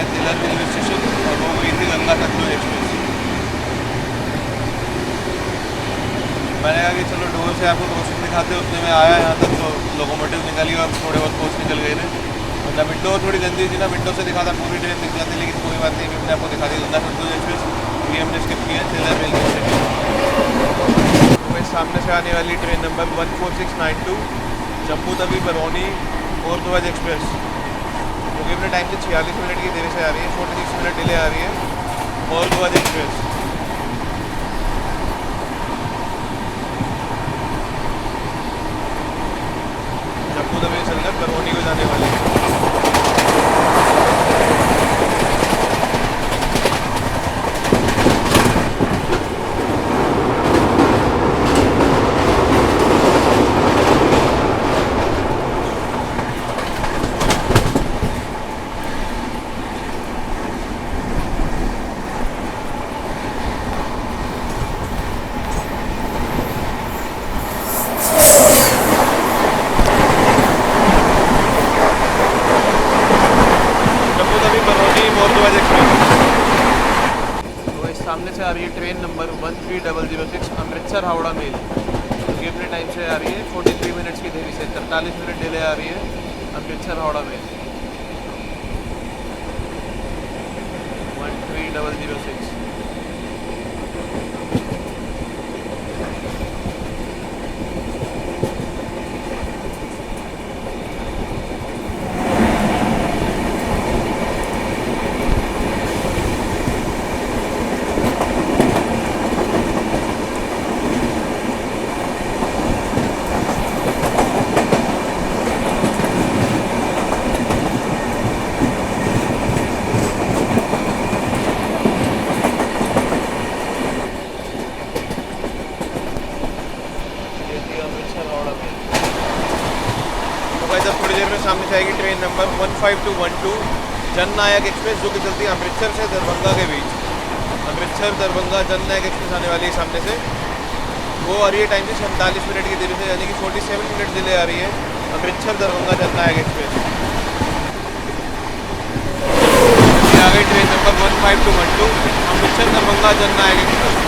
तिलहर रेलवे स्टेशन और वो गई थी गंगा सतलुज एक्सप्रेस। मैंने कहा कि चलो डोर से आपको रोशन दिखाते हैं। उसने में आया यहाँ तक तो लोकोमोटिव निकली और थोड़े बहुत पोस्ट निकल गए थे। मतलब विंडो थोड़ी गंदी थी ना, विंडो से दिखाता पूरी ट्रेन दिख जाती, लेकिन कोई बात नहीं, मैंने आपको दिखा दी गंगा सतलुज एक्सप्रेस। ये हमने स्किप किया तिलहर रेलवे स्टेशन। तो सामने से आने वाली train number 14692 Jammu Tawi Barauni Aurangabad express क्योंकि अपने टाइम से 46 मिनट की देरी से आ रही है, 46 मिनट डिले आ रही है। औरंगाबाद एक्सप्रेस जम्मू तवी चलकर बरौनी को जाने वाली है। सामने से आ रही है train number 13006 Amritsar Howrah mail जो कि अपने टाइम से आ रही है 43 मिनट्स की देरी से 43 मिनट डिले आ रही है अमृतसर हावड़ा मेल 13006। थोड़ी देर में सामने से आएगी ट्रेन नंबर 15212 जननायक एक्सप्रेस जो कि चलती है अमृतसर से दरभंगा के बीच। अमृतसर दरभंगा जननायक एक्सप्रेस आने वाली है सामने से, वो आ रही है टाइम से 47 मिनट की देरी से, यानी कि 47 मिनट डिले आ रही है अमृतसर दरभंगा जननायक एक्सप्रेस। ये आ गई ट्रेन नंबर 15212 अमृतसर दरभंगा जननायक एक्सप्रेस।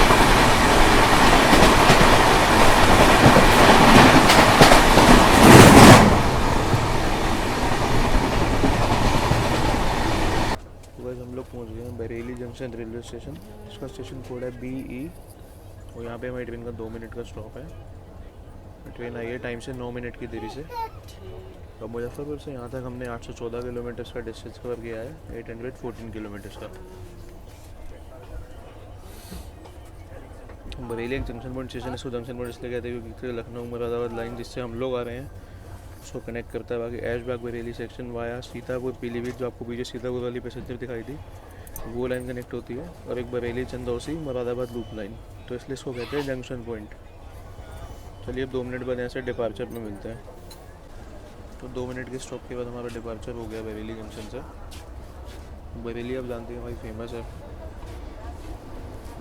हम लोग पहुंच गए हैं बरेली जंक्शन रेलवे स्टेशन। इसका स्टेशन कोड है BE और यहाँ पे हमारी ट्रेन का 2 मिनट का स्टॉप है। ट्रेन आई है टाइम से 9 मिनट की देरी से। और मुजफ्फरपुर से यहाँ तक हमने 814 किलोमीटर का डिस्टेंस कवर किया है, 814 किलोमीटर का। बरेली एक जंक्शन पॉइंट स्टेशन है, इसको जंक्शन पॉइंट इसलिए कहते हैं क्योंकि लखनऊ मुरादाबाद लाइन जिससे हम लोग आ रहे हैं उसको कनेक्ट करता है। बाकी ऐशबाग बरेली सेक्शन वाया सीतापुर पीलीभीत, जो आपको पीछे सीतापुर वाली पैसेंजर दिखाई थी, वो लाइन कनेक्ट होती है। और एक बरेली चंदौसी मुरादाबाद लूप लाइन, तो इसलिए इसको कहते हैं जंक्शन पॉइंट। चलिए अब 2 मिनट बाद यहाँ से डिपार्चर में मिलते हैं। तो 2 मिनट के स्टॉप के बाद हमारा डिपार्चर हो गया बरेली जंक्शन से। बरेली आप जानते हैं भाई फेमस है,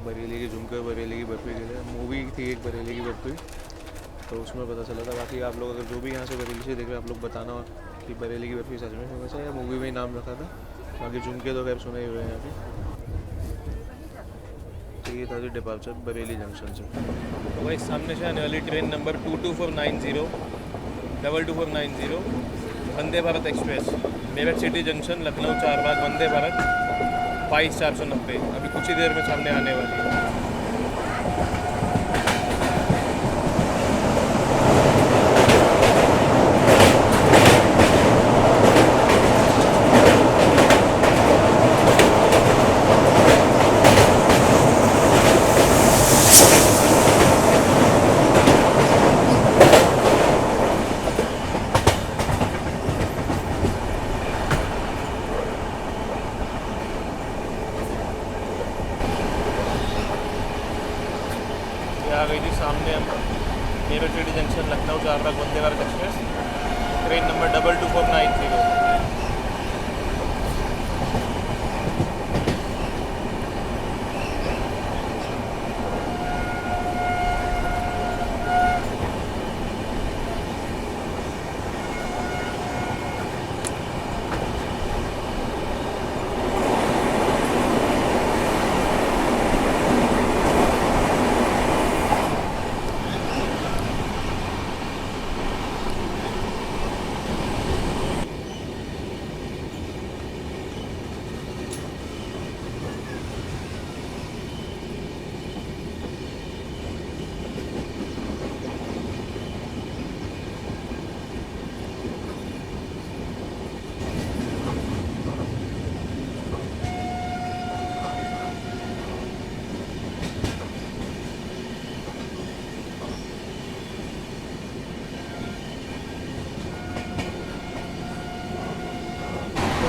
बरेली के झुमके, बरेली की बर्फ़ी के लिए मूवी थी एक बरेली की बर्फ़ी, तो उसमें पता चला था। बाकी आप लोग अगर जो भी यहाँ से बरेली से देख रहे हैं, आप लोग बताना कि बरेली की बर्फ़ी सच में फेमस है या मूवी में ही नाम रखा था। बाकी झुमके तो खैर सुने ही हुए हैं यहाँ पे। तो ये था जो डिपार्चर बरेली जंक्शन से। तो भाई सामने से आने वाली train number 22490 Vande Bharat express, Meerut city junction Lucknow Charbagh Vande Bharat 22490 अभी कुछ ही देर में सामने आने वाली है। आ गई थी सामने हम Meerut city junction Lucknow Charbagh Vande Bharat express, train number 22490।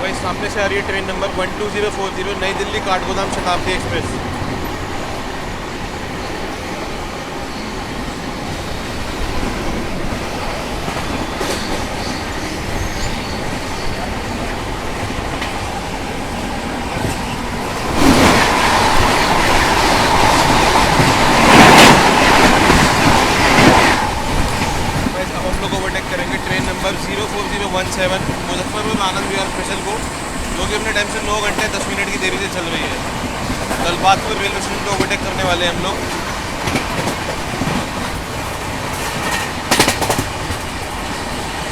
भाई सामने से आ रही है ट्रेन नंबर 12040 नई दिल्ली काठगोदाम शताब्दी एक्सप्रेस। करेंगे train number 04017 Muzaffarpur Anand Vihar special को, जो कि अपने टाइम से 9 घंटे 10 मिनट की देरी से चल रही है। दलबागपुर रेलवे स्टेशन को ओवरटेक करने वाले हैं हम लोग।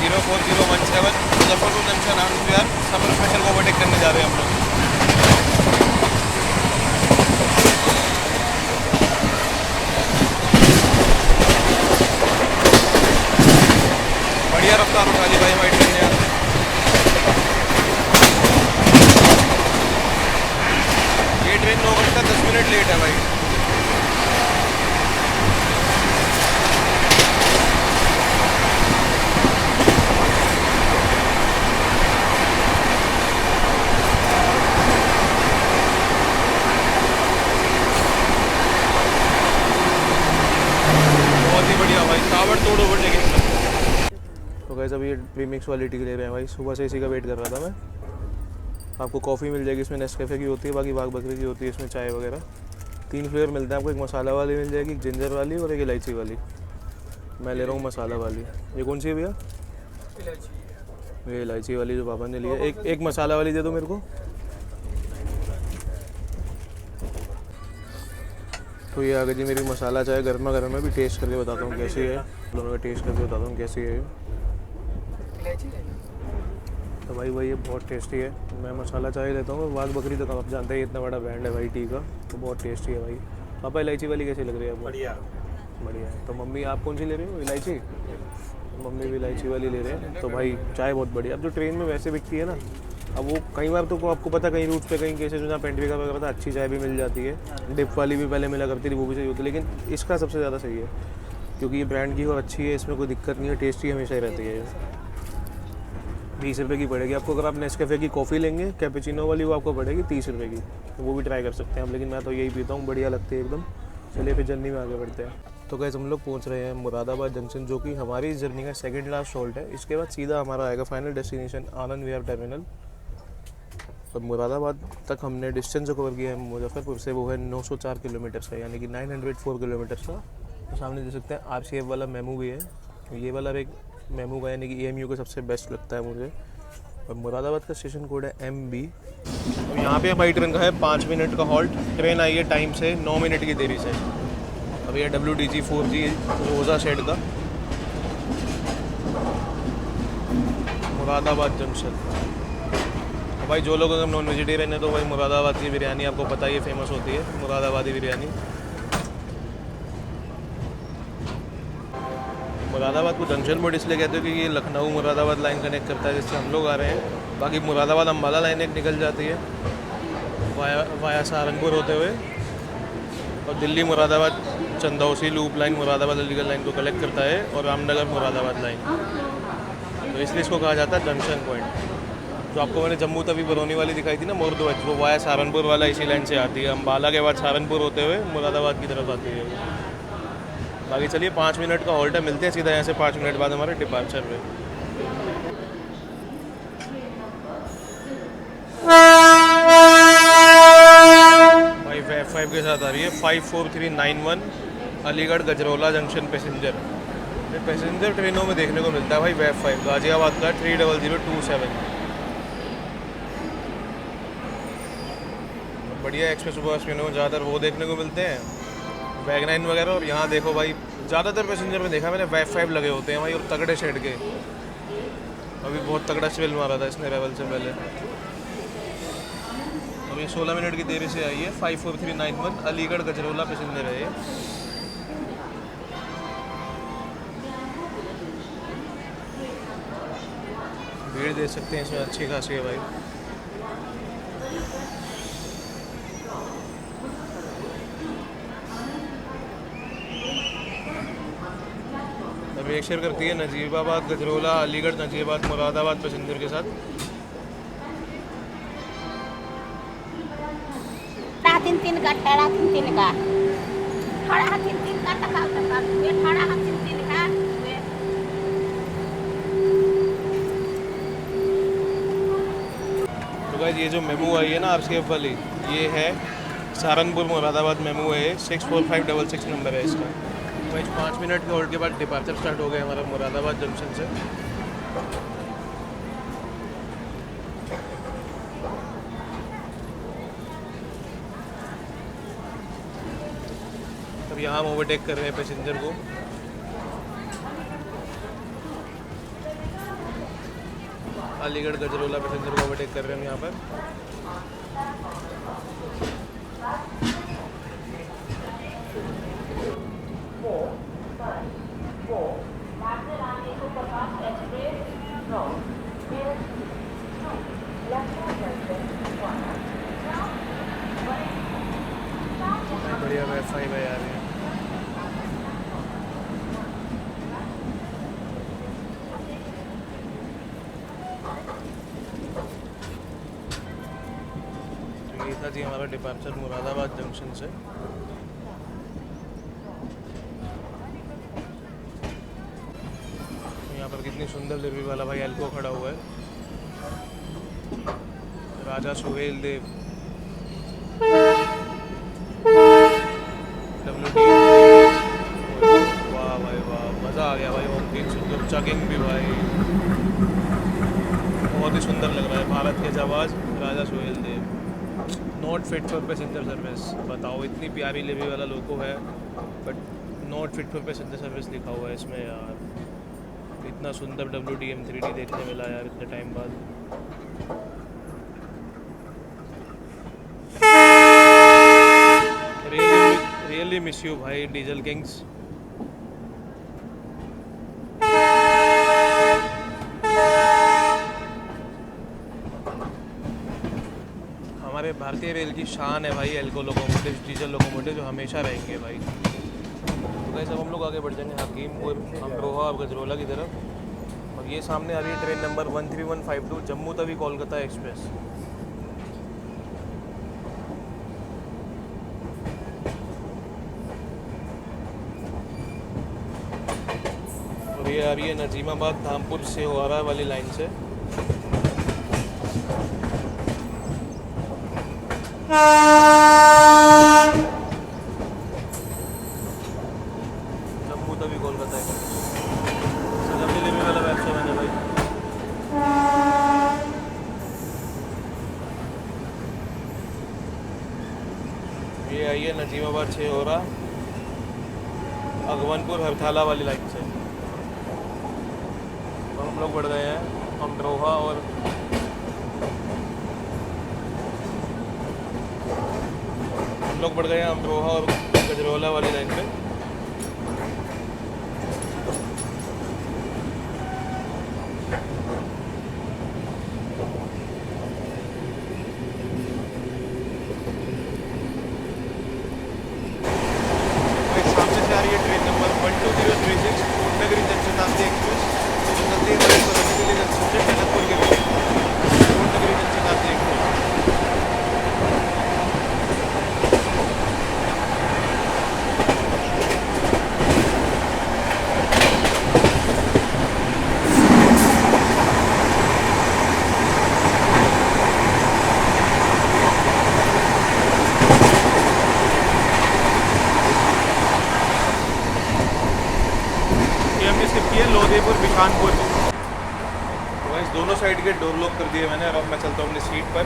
04017 मुजफ्फरपुर जंक्शन आनंद विहार सफर स्पेशल को ओवरटेक करने जा रहे हैं हम लोग। बढ़िया रफ्तार उठा ली भाई हमारी ट्रेन ने यार। ये ट्रेन 9 घंटा 10 मिनट लेट है भाई। बहुत ही बढ़िया भाई, ताबड़तोड़ ओवरटेकिंग। तो गाइस अभी ये प्रीमिक्स वाली टिकट ले रहे हैं भाई, सुबह से इसी का वेट कर रहा था मैं। आपको कॉफ़ी मिल जाएगी, इसमें नेस्कैफे की होती है, बाकी बाग बकरी की होती है इसमें चाय वगैरह। 3 फ्लेवर मिलते हैं आपको, एक मसाला वाली मिल जाएगी, एक जिंजर वाली और एक इलायची वाली। मैं ले रहा हूँ मसाला वाली। ये कौन सी है भैया? ये इलायची वाली जो पापा ने ली है। एक मसाला वाली दे दो मेरे को। तो ये आ गई जी मेरी मसाला चाय गर्मा गर्म है। भी टेस्ट करके बताता हूँ कैसी है, दोनों का टेस्ट करके बताता हूँ कैसी है। तो भाई ये बहुत टेस्टी है। मैं मसाला चाय लेता हूँ, बाग बकरी तो आप जानते हैं इतना बड़ा ब्रांड है भाई टी का, तो बहुत टेस्टी है भाई। पापा इलायची वाली कैसी लग रही है आपको? बढ़िया। बढ़िया है। तो मम्मी आप कौन सी ले रहे हो? इलायची? मम्मी भी इलायची वाली ले रहे हैं। तो भाई चाय बहुत बढ़िया। अब जो ट्रेन में वैसे बिकती है ना, अब वो कई बार तो आपको पता कहीं रूट पे कहीं कैसे जो जहाँ पेंट्री का वगैरह पता अच्छी चाय भी मिल जाती है, डिप वाली भी पहले मिला करती थी, वो भी सही होती है, लेकिन इसका सबसे ज़्यादा सही है क्योंकि ये ब्रांड की और अच्छी है, इसमें कोई दिक्कत नहीं है, टेस्टी हमेशा ही रहती है। 20 रुपये की पड़ेगी आपको। अगर आप नेस्कैफे की कॉफ़ी लेंगे कैपेचिनो वाली, वो आपको पड़ेगी 30 रुपये की, तो वो भी ट्राई कर सकते हैं आप, लेकिन मैं तो यही पीता हूँ, बढ़िया लगती है एकदम। चलिए फिर जर्नी में आगे बढ़ते हैं। तो गाइस हम लोग पहुंच रहे हैं मुरादाबाद जंक्शन, जो कि हमारी इस जर्नी का सेकंड लास्ट हॉल्ट है। इसके बाद सीधा हमारा आएगा फाइनल डेस्टिनेशन आनंद विहार टर्मिनल। और मुरादाबाद तक हमने डिस्टेंस जो कवर किया है मुजफ्फरपुर से, वो है 904 किलोमीटर का, यानी कि 904 किलोमीटर का। तो सामने देख सकते हैं RCF वाला मेमू भी है। ये वाला एक मेमू का यानी कि EMU का सबसे बेस्ट लगता है मुझे। और मुरादाबाद का स्टेशन कोड है MB। अब यहाँ पे हमारी ट्रेन का है 5 मिनट का हॉल्ट। ट्रेन आई है टाइम से 9 मिनट की देरी से। अब ये WDG 4G रोज़ा शेड का मुरादाबाद जंक्शन। भाई जो लोग अगर नॉन वेजिटेरियन है तो भाई मुरादाबाद की बिरयानी आपको पता ही फेमस होती है, मुरादाबादी बिरयानी। मुरादाबाद को जंक्शन बोर्ड इसलिए कहते हो कि ये लखनऊ मुरादाबाद लाइन कनेक्ट करता है, जिससे हम लोग आ रहे हैं। बाकी मुरादाबाद अम्बाला लाइन एक निकल जाती है वाया सहारनपुर होते हुए, और Delhi Moradabad Chandausi loop line Moradabad Aligarh line को कलेक्ट करता है, और रामनगर मुरादाबाद लाइन। तो इसलिए इसको कहा जाता है जंक्शन पॉइंट। जो आपको मैंने जम्मू तवी बरौनी वाली दिखाई थी ना मुर्दवज, वो वाया सहारनपुर वाला इसी लाइन से आती है। अम्बाला के बाद सहारनपुर होते हुए मुरादाबाद की तरफ आती है। बाकी चलिए 5 मिनट का हॉल्ट है, मिलते हैं सीधा यहाँ से 5 मिनट बाद हमारे डिपार्चर में। भाई F5 के साथ आ रही है 54391 Aligarh Gajraula junction passenger. Passenger ट्रेनों में देखने को मिलता है भाई F5 गाजियाबाद का 30027। बढ़िया एक्सप्रेस सुपर ट्रेनों में ज़्यादातर वो देखने को मिलते हैं, वैगनाइन वगैरह। और यहाँ देखो भाई ज़्यादातर पैसेंजर में देखा मैंने F5 लगे होते हैं भाई, और तगड़े शेड के। अभी बहुत तगड़ा स्पेल मारा था इसने रेवल से पहले। अब ये 16 मिनट की देरी से आई है। 54391 अलीगढ़ गजरौला पैसेंजर है ये। भीड़ देख सकते हैं इसमें अच्छी खासी है भाई। अब एक शेयर करती है नजीबाबाद गजरौला अलीगढ़ नजीबाबाद मुरादाबाद पैसेंजर के साथ। तीन का ठहरा तीन का ठहरा तीन का टका टका ये ठहरा तीन का तो गाइस ये जो मेमू आई है ना RCF वाली, ये है सहारनपुर मुरादाबाद मेमू है। 64566 नंबर है इसका। भाई 5 मिनट के होल्ड के बाद डिपार्चर स्टार्ट हो गया हमारा मुरादाबाद जंक्शन से। अब यहाँ हम ओवरटेक कर रहे हैं पैसेंजर को। अलीगढ़ गजरौला पैसेंजर को ओवरटेक कर रहे हैं हम यहाँ पर। बढ़िया F5 है यार ये। ये था जी हमारा डिपार्चर मुरादाबाद जंक्शन से। यहाँ पर कितनी सुंदर लिरवी वाला भाई एल्को खड़ा हुआ है। राजा सुहेल देव वाह भाई वाह, मज़ा आ गया भाई। ओमदीप सुंदर चगिंग भी भाई बहुत ही सुंदर लग रहा है। भारत के जाबाज राजा Suhel Dev. Not fit for passenger service. बताओ, इतनी प्यारी लेवी वाला लोगो है but not fit for passenger service लिखा हुआ है इसमें यार। इतना सुंदर WDM 3D देखने मिला यार इतने टाइम बाद। रियली मिस यू भाई डीजल किंग्स। हमारे भारतीय रेल की शान है भाई एल्को लोकोमोटिव, डीजल लोकोमोटिव जो हमेशा रहेंगे भाई। तो गाइस अब हम लोग आगे बढ़ जाएंगे हकीमपुर, अमरोहा और गजरोला की तरफ। और ये सामने आ रही है train number 13152 Jammu Tawi Kolkata express. और ये आ रही है नजीमाबाद धामपुर से होरा वाली लाइन से। जम्मू तवी कोलकाता एक्सप्रेस सलम डिलीवरी वाला वेबसाइट मैंने भाई। ये आई है नजीमाबाद से होरा अगवनपुर हरथाला वाली लाइन से। और हम लोग बढ़ गए हैं अमरोहा और गजरोला वाली लाइन पे। सामने से आ रही है train number 12036 Kotnagri junction Nagdi express जो चलती है हमारे कोटनगरी जंक्शन से टनकपुर के बीच। Kotnagri junction Nagdi express. लोधेपुर बिशानपुर। तो इस दोनों साइड के डोर लॉक कर दिए मैंने और अब मैं चलता हूँ अपनी सीट पर।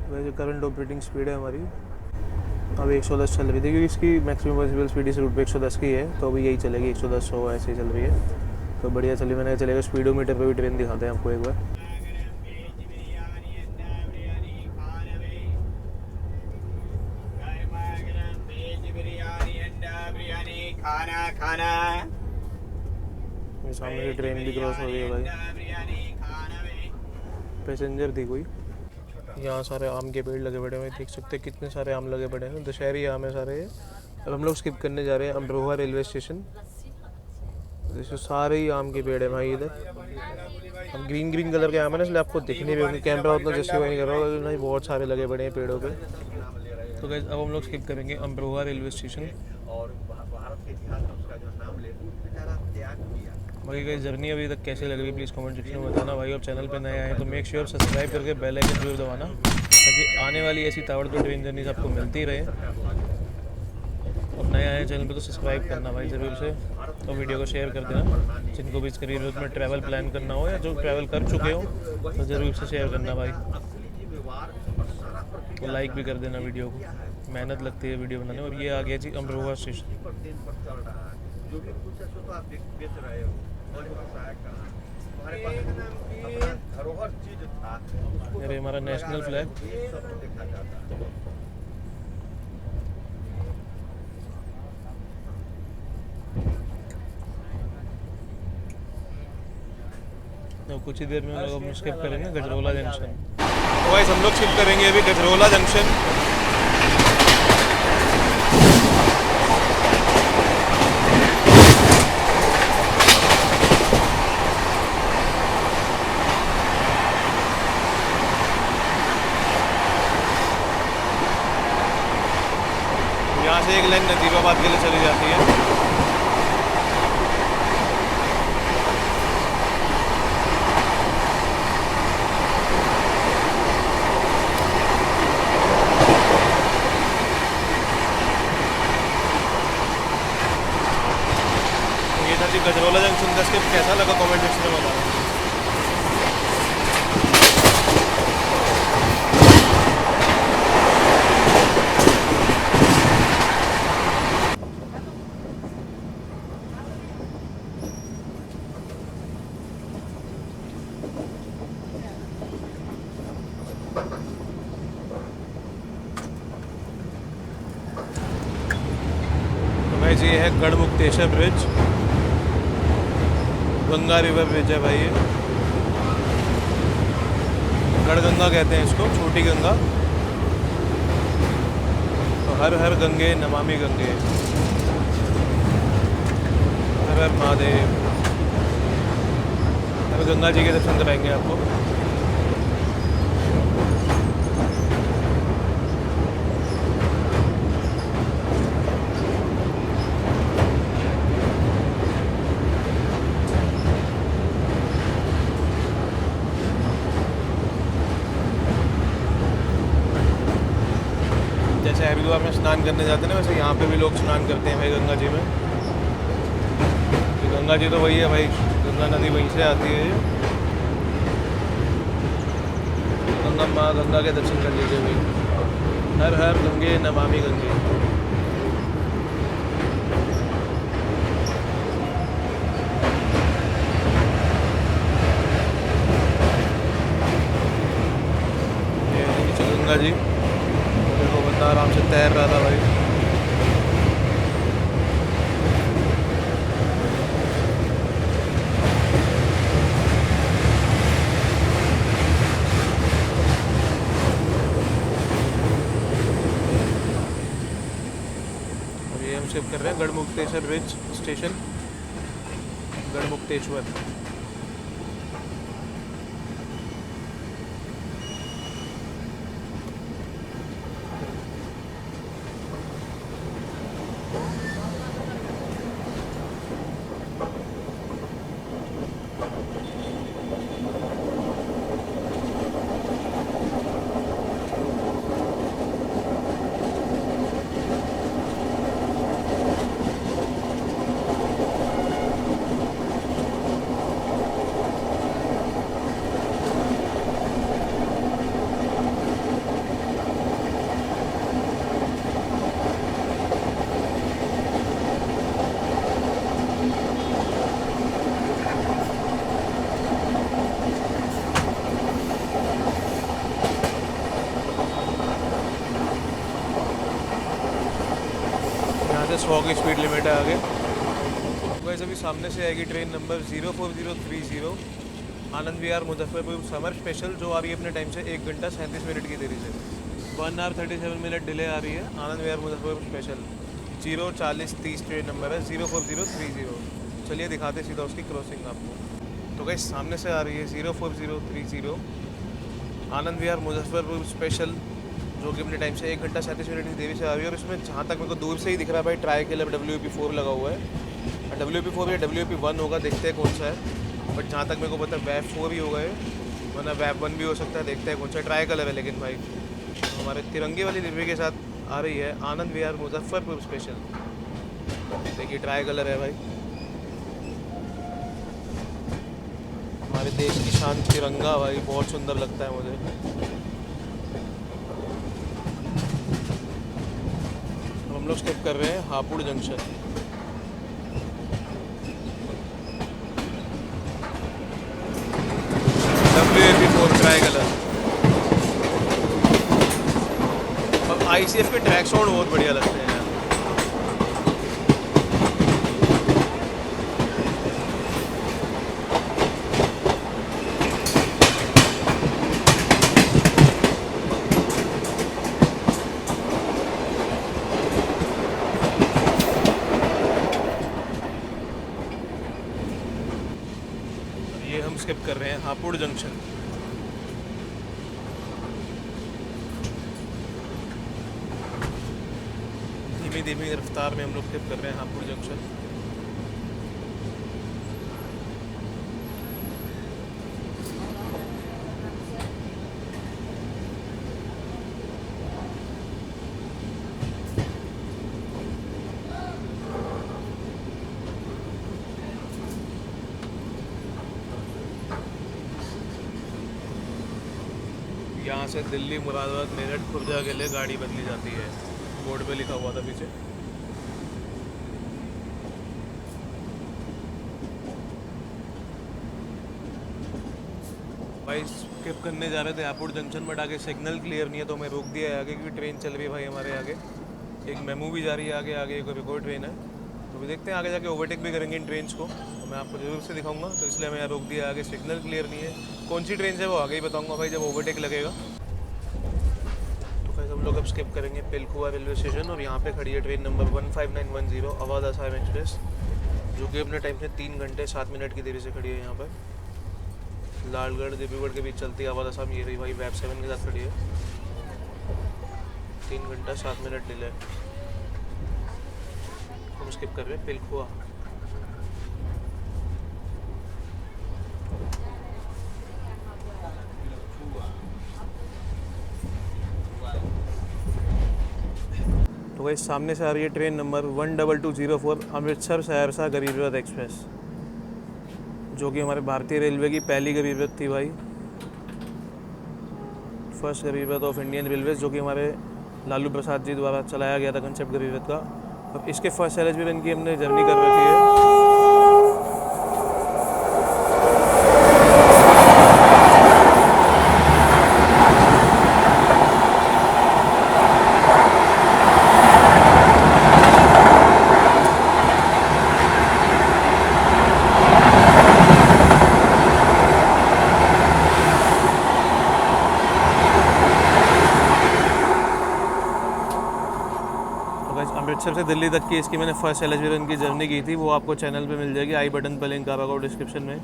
वैसे करंट ऑपरेटिंग स्पीड है हमारी अब 110 चल रही थी क्योंकि इसकी मैक्सिमम पॉसिबल स्पीड इस रूट पे 110 की है, तो अभी यही चलेगी 110 100 ऐसे ही चल रही है। तो बढ़िया चली। मैंने चलेगा स्पीडोमीटर पे भी ट्रेन दिखाते हैं आपको एक बार। सामने से ट्रेन भी क्रॉस हो गई है भाई। पैसेंजर थी कोई। यहाँ सारे आम के पेड़ लगे पड़े हैं, देख सकते हैं कितने सारे आम लगे पड़े हैं। दशहरी आम है सारे। अब हम लोग स्किप करने जा रहे हैं अमरोहा रेलवे स्टेशन। जैसे सारे ही आम के पेड़ है भाई इधर। अब ग्रीन ग्रीन कलर के आम है ना, इसलिए आपको दिखने भी होंगे। कैमरा उतना जस्टिफाई नहीं कर रहा होगा, नहीं बहुत सारे लगे पड़े हैं पेड़ों पे। तो गाइस अब हम लोग स्किप करेंगे अमरोहा रेलवे स्टेशन। भाई गाइस जर्नी अभी तक कैसे लग रही है प्लीज़ कमेंट सेक्शन में बताना भाई। अब चैनल पे नए आए हैं तो मेक श्योर सब्सक्राइब करके बेल आइकन जरूर दबाना ताकि आने वाली ऐसी ताबड़तोड़ ट्रेन जर्नीज आपको मिलती रहे। अब नए आए हैं चैनल पे तो सब्सक्राइब करना भाई ज़रूर से। तो वीडियो को शेयर कर देना जिनको भी इसके रिव्यूज में ट्रैवल प्लान करना हो या जो ट्रैवल कर चुके हो तो ज़रूर से शेयर करना भाई। तो लाइक भी कर देना वीडियो को, मेहनत लगती है वीडियो बनाने। और ये आ गया जी अमरोहा स्टेशन। अरे हमारा नेशनल फ्लैग। तो कुछ ही देर में हम लोग स्किप करेंगे गजरोला जंक्शन। तो गाइस हम लोग स्किप करेंगे अभी गजरोला जंक्शन। यहाँ से एक लाइन नजीबाबाद के लिए चली जाती है। सोलह जंक्शन का स्किप कैसा लगा कमेंट सेक्शन में बताओ। तो भाई जी ये है Garhmukteshwar bridge, Ganga river bridge है भाई ये। गढ़गंगा कहते हैं इसको, छोटी गंगा। तो हर हर गंगे नमामि गंगे, हर हर महादेव। हर गंगा जी के दर्शन कराएंगे आपको। जैसे हरिद्वार में स्नान करने जाते हैं ना, वैसे यहाँ पे भी लोग स्नान करते हैं भाई गंगा जी में। तो गंगा जी तो वही है भाई, गंगा नदी वहीं से आती है। गंगा माँ गंगा के दर्शन कर लीजिए भाई। हर हर गंगे नमामि गंगे। ये है नीचे गंगा जी, देखो बंदा आराम से तैर रहा था भाई। और ये हम शिफ्ट कर रहे हैं गढ़मुक्तेश्वर ब्रिज स्टेशन, गढ़मुक्तेश्वर। यहाँ से 100 की स्पीड लिमिट है आगे। वैसे अभी सामने से आएगी train number 04030 Anand Vihar Muzaffarpur summer special, जो आ रही है अपने टाइम से 1 घंटा 37 मिनट की देरी से। 1 आवर 37 मिनट डिले आ रही है Anand Vihar Muzaffarpur special. 04030 train number है 04030। चलिए दिखाते सीधा उसकी क्रॉसिंग आपको। तो गाइस सामने से आ रही है 04030 आनंद विहार मुजफ्फरपुर स्पेशल, जो कि अपने टाइम से 1 घंटा 37 मिनट की देरी से आ रही है। और इसमें जहाँ तक मेरे को दूर से ही दिख रहा है भाई, ट्राई के लिए WP4 लगा हुआ है। WP4 या WP1 होगा, देखते हैं कौन सा है। बट जहाँ तक मेरे को पता है वैप 4 ही होगा ये, वरना वैप 1 भी हो सकता है। देखते हैं कौन सा ट्राई कलर है। लेकिन भाई हमारे तिरंगे वाली लिपि के साथ आ रही है आनंद विहार मुजफ्फरपुर स्पेशल। देखिए ट्राई कलर है भाई, हमारे देश की शान तिरंगा भाई, बहुत सुंदर लगता है मुझे। हम लोग स्किप कर रहे हैं Hapur junction. WP4 try colour. और ICF के ट्रैक साउंड बहुत बढ़िया लगते हैं यार। ये हम स्किप कर रहे हैं हापुड़ जंक्शन। धीमी धीमी रफ्तार में हम लोग स्किप कर रहे हैं हापुड़ जंक्शन। यहाँ से दिल्ली, मुरादाबाद, मेरठ, खुर्जा के लिए गाड़ी बदली जाती है। बोर्ड पे लिखा हुआ था पीछे। भाई स्किप करने जा रहे थे एयरपोर्ट जंक्शन, बट आगे सिग्नल क्लियर नहीं है तो हमें रोक दिया है आगे, क्योंकि ट्रेन चल रही है भाई हमारे आगे। एक मेमू भी जा रही है आगे एक और ट्रेन है, तो भी देखते हैं आगे जाके ओवरटेक भी करेंगे इन ट्रेन्स को, तो मैं आपको जरूर से दिखाऊंगा। तो इसलिए हमें यहाँ रोक दिया, आगे सिग्नल क्लियर नहीं है। कौन सी ट्रेन है वो आगे ही बताऊंगा भाई जब ओवरटेक लगेगा। तो भाई हम लोग अब स्किप करेंगे पिलखुआ रेलवे स्टेशन, और यहाँ पे खड़ी है train number 15910 Awadh Assam express, जो कि अपने टाइम से 3 घंटे 7 मिनट की देरी से खड़ी है यहाँ पर। लालगढ़ डिब्रूगढ़ के बीच चलती है अवध असम। ये रही भाई वेब 7 के साथ खड़ी है। 3 घंटा 7 मिनट डिले। हम स्किप कर रहे हैं पिलखुआ। तो भाई सामने से आ रही है ट्रेन नंबर 12204 अमृतसर सहरसा गरीब रथ एक्सप्रेस, जो कि हमारे भारतीय रेलवे की पहली गरीब रथ थी भाई। फर्स्ट गरीब रथ ऑफ इंडियन रेलवे, जो कि हमारे लालू प्रसाद जी द्वारा चलाया गया था कंसेप्ट गरीब रथ का। और इसके फर्स्ट LHB रन की हमने जर्नी कर रखी है। अमृतसर से दिल्ली तक की इसकी मैंने फर्स्ट LHB रन की जर्नी की थी, वो आपको चैनल पे मिल जाएगी, आई बटन पर लिंक आ रहा होगा डिस्क्रिप्शन में,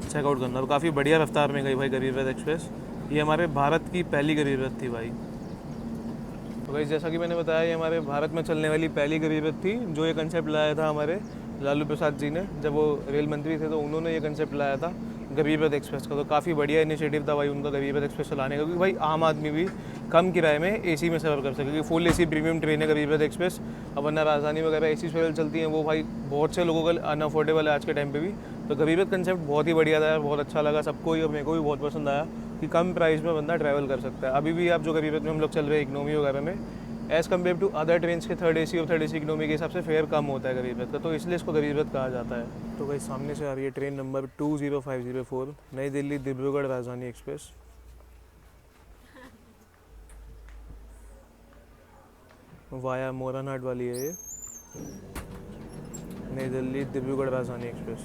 चेकआउट करना। और काफ़ी बढ़िया रफ्तार में गई भाई गरीब रथ एक्सप्रेस। ये हमारे भारत की पहली गरीब रथ थी भाई। तो भाई जैसा कि मैंने बताया, ये हमारे भारत में चलने वाली पहली गरीब रथ थी, जो ये कंसेप्ट लाया था हमारे लालू प्रसाद जी ने। जब वो रेल मंत्री थे तो उन्होंने ये कंसेप्ट लाया था गरीब रथ एक्सप्रेस का। तो काफ़ी बढ़िया इनिशिएटिव था भाई उनका गरीब रथ एक्सप्रेस चलाने का, क्योंकि भाई आम आदमी भी कम किराए में AC में सफ़र कर सके, क्योंकि फुल AC प्रीमियम ट्रेन है गरीब रथ एक्सप्रेस। अब वरना राजधानी वगैरह AC स्पेशल चलती हैं, वो भाई बहुत से लोगों का अनअफोर्डेबल है आज के टाइम पे भी। तो गरीब रथ कंसेप्ट बहुत ही बढ़िया था यार, बहुत अच्छा लगा सबको ही, और मेरे को भी बहुत पसंद आया कि कम प्राइस में बंदा ट्रैवल कर सकता है। अभी भी आप जो गरीब रथ में हम लोग चल रहे हैं इकोनॉमी वगैरह में, as compare to other train के 3rd AC और 3rd AC इकोनॉमी के हिसाब से फेयर कम होता है गरीब रथ का, तो इसलिए इसको गरीब रथ कहा जाता है। तो भाई सामने से आ रही है ट्रेन नंबर 20504 नई दिल्ली डिब्रूगढ़ राजधानी एक्सप्रेस, वाया मोरानाड वाली है ये, नई दिल्ली डिब्रूगढ़ राजधानी एक्सप्रेस।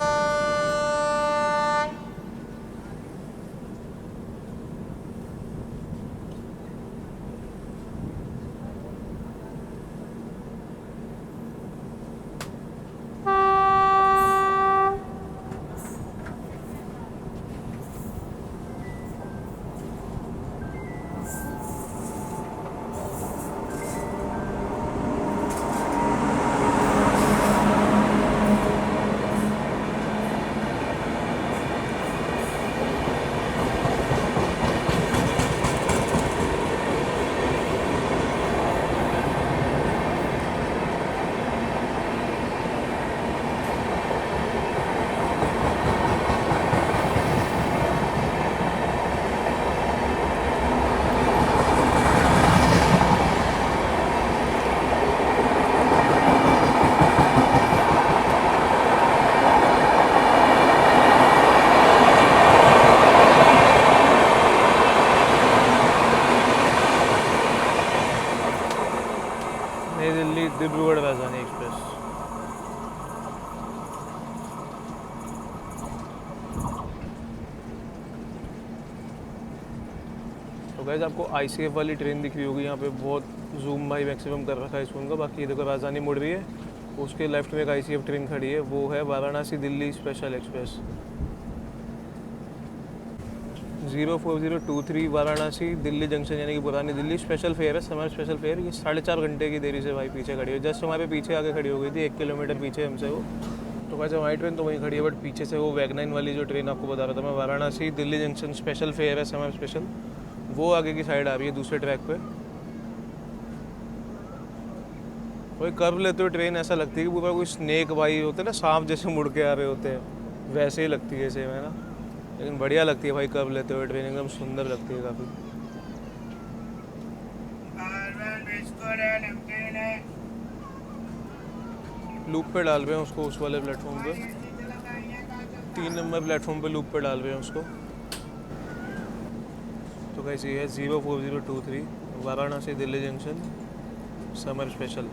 नई दिल्ली डिब्रूगढ़ राजधानी एक्सप्रेस। तो गाइस आपको ICF वाली ट्रेन दिख रही होगी, यहाँ पे बहुत जूम भाई मैक्सिमम कर रखा है इस फोन का। बाकी ये देखो राजधानी मुड़ रही है, उसके लेफ्ट में एक ICF ट्रेन खड़ी है, वो है Varanasi Delhi special express 04023 Varanasi Delhi junction, यानी कि पुरानी दिल्ली स्पेशल फेयर है, समर स्पेशल फेयर। ये 4.5 घंटे की देरी से भाई पीछे खड़ी है, जस्ट हमारे पीछे आके खड़ी हो गई थी, 1 किलोमीटर पीछे हमसे वो। तो वैसे हमारी ट्रेन तो वहीं खड़ी है, बट पीछे से वो वैगनाइन वाली जो ट्रेन आपको बता रहा था मैं, Varanasi Delhi junction special fair है, समर स्पेशल, वो आगे की साइड आ रही है दूसरे ट्रैक पे। वही कर्व लेते हुए ट्रेन ऐसा लगती है कि पूरा कोई स्नेक भाई होते हैं ना, सांप जैसे मुड़ के आ रहे होते हैं, वैसे ही लगती है सेम है ना। लेकिन बढ़िया लगती है भाई कर्व लेते हुए ट्रेन, एकदम सुंदर लगती है काफ़ी। लूप पे डाल रहे हैं उसको उस वाले प्लेटफॉर्म पे, 3 नंबर प्लेटफॉर्म पे लूप पे डाल रहे हैं उसको। तो कैसी है 04023 Varanasi Delhi junction summer special,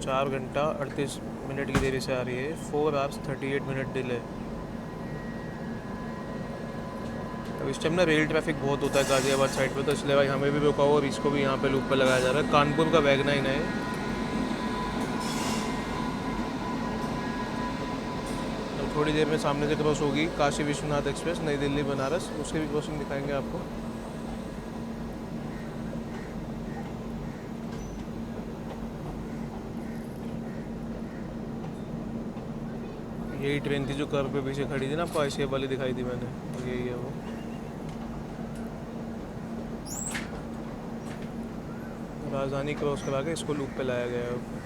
4 घंटा 38 मिनट की देरी से आ रही है, 4 hours 38 मिनट डिले। अब इस टाइम ना रेल ट्रैफिक बहुत होता है गाजियाबाद साइड पे, तो इसलिए भाई हमें भी रोका हुआ और इसको भी यहाँ पे लूप पे लगाया जा रहा है। कानपुर का वैगना इन है। अब थोड़ी देर में सामने से क्रॉस होगी काशी विश्वनाथ एक्सप्रेस नई दिल्ली बनारस, उसकी भी क्रॉसिंग दिखाएंगे आपको। यही ट्रेन थी जो कर्व पे पीछे खड़ी थी ना, आपको आईसीएफ वाली दिखाई थी मैंने, और यही है वो। राजधानी क्रॉस करा के इसको लूप पे लाया गया है।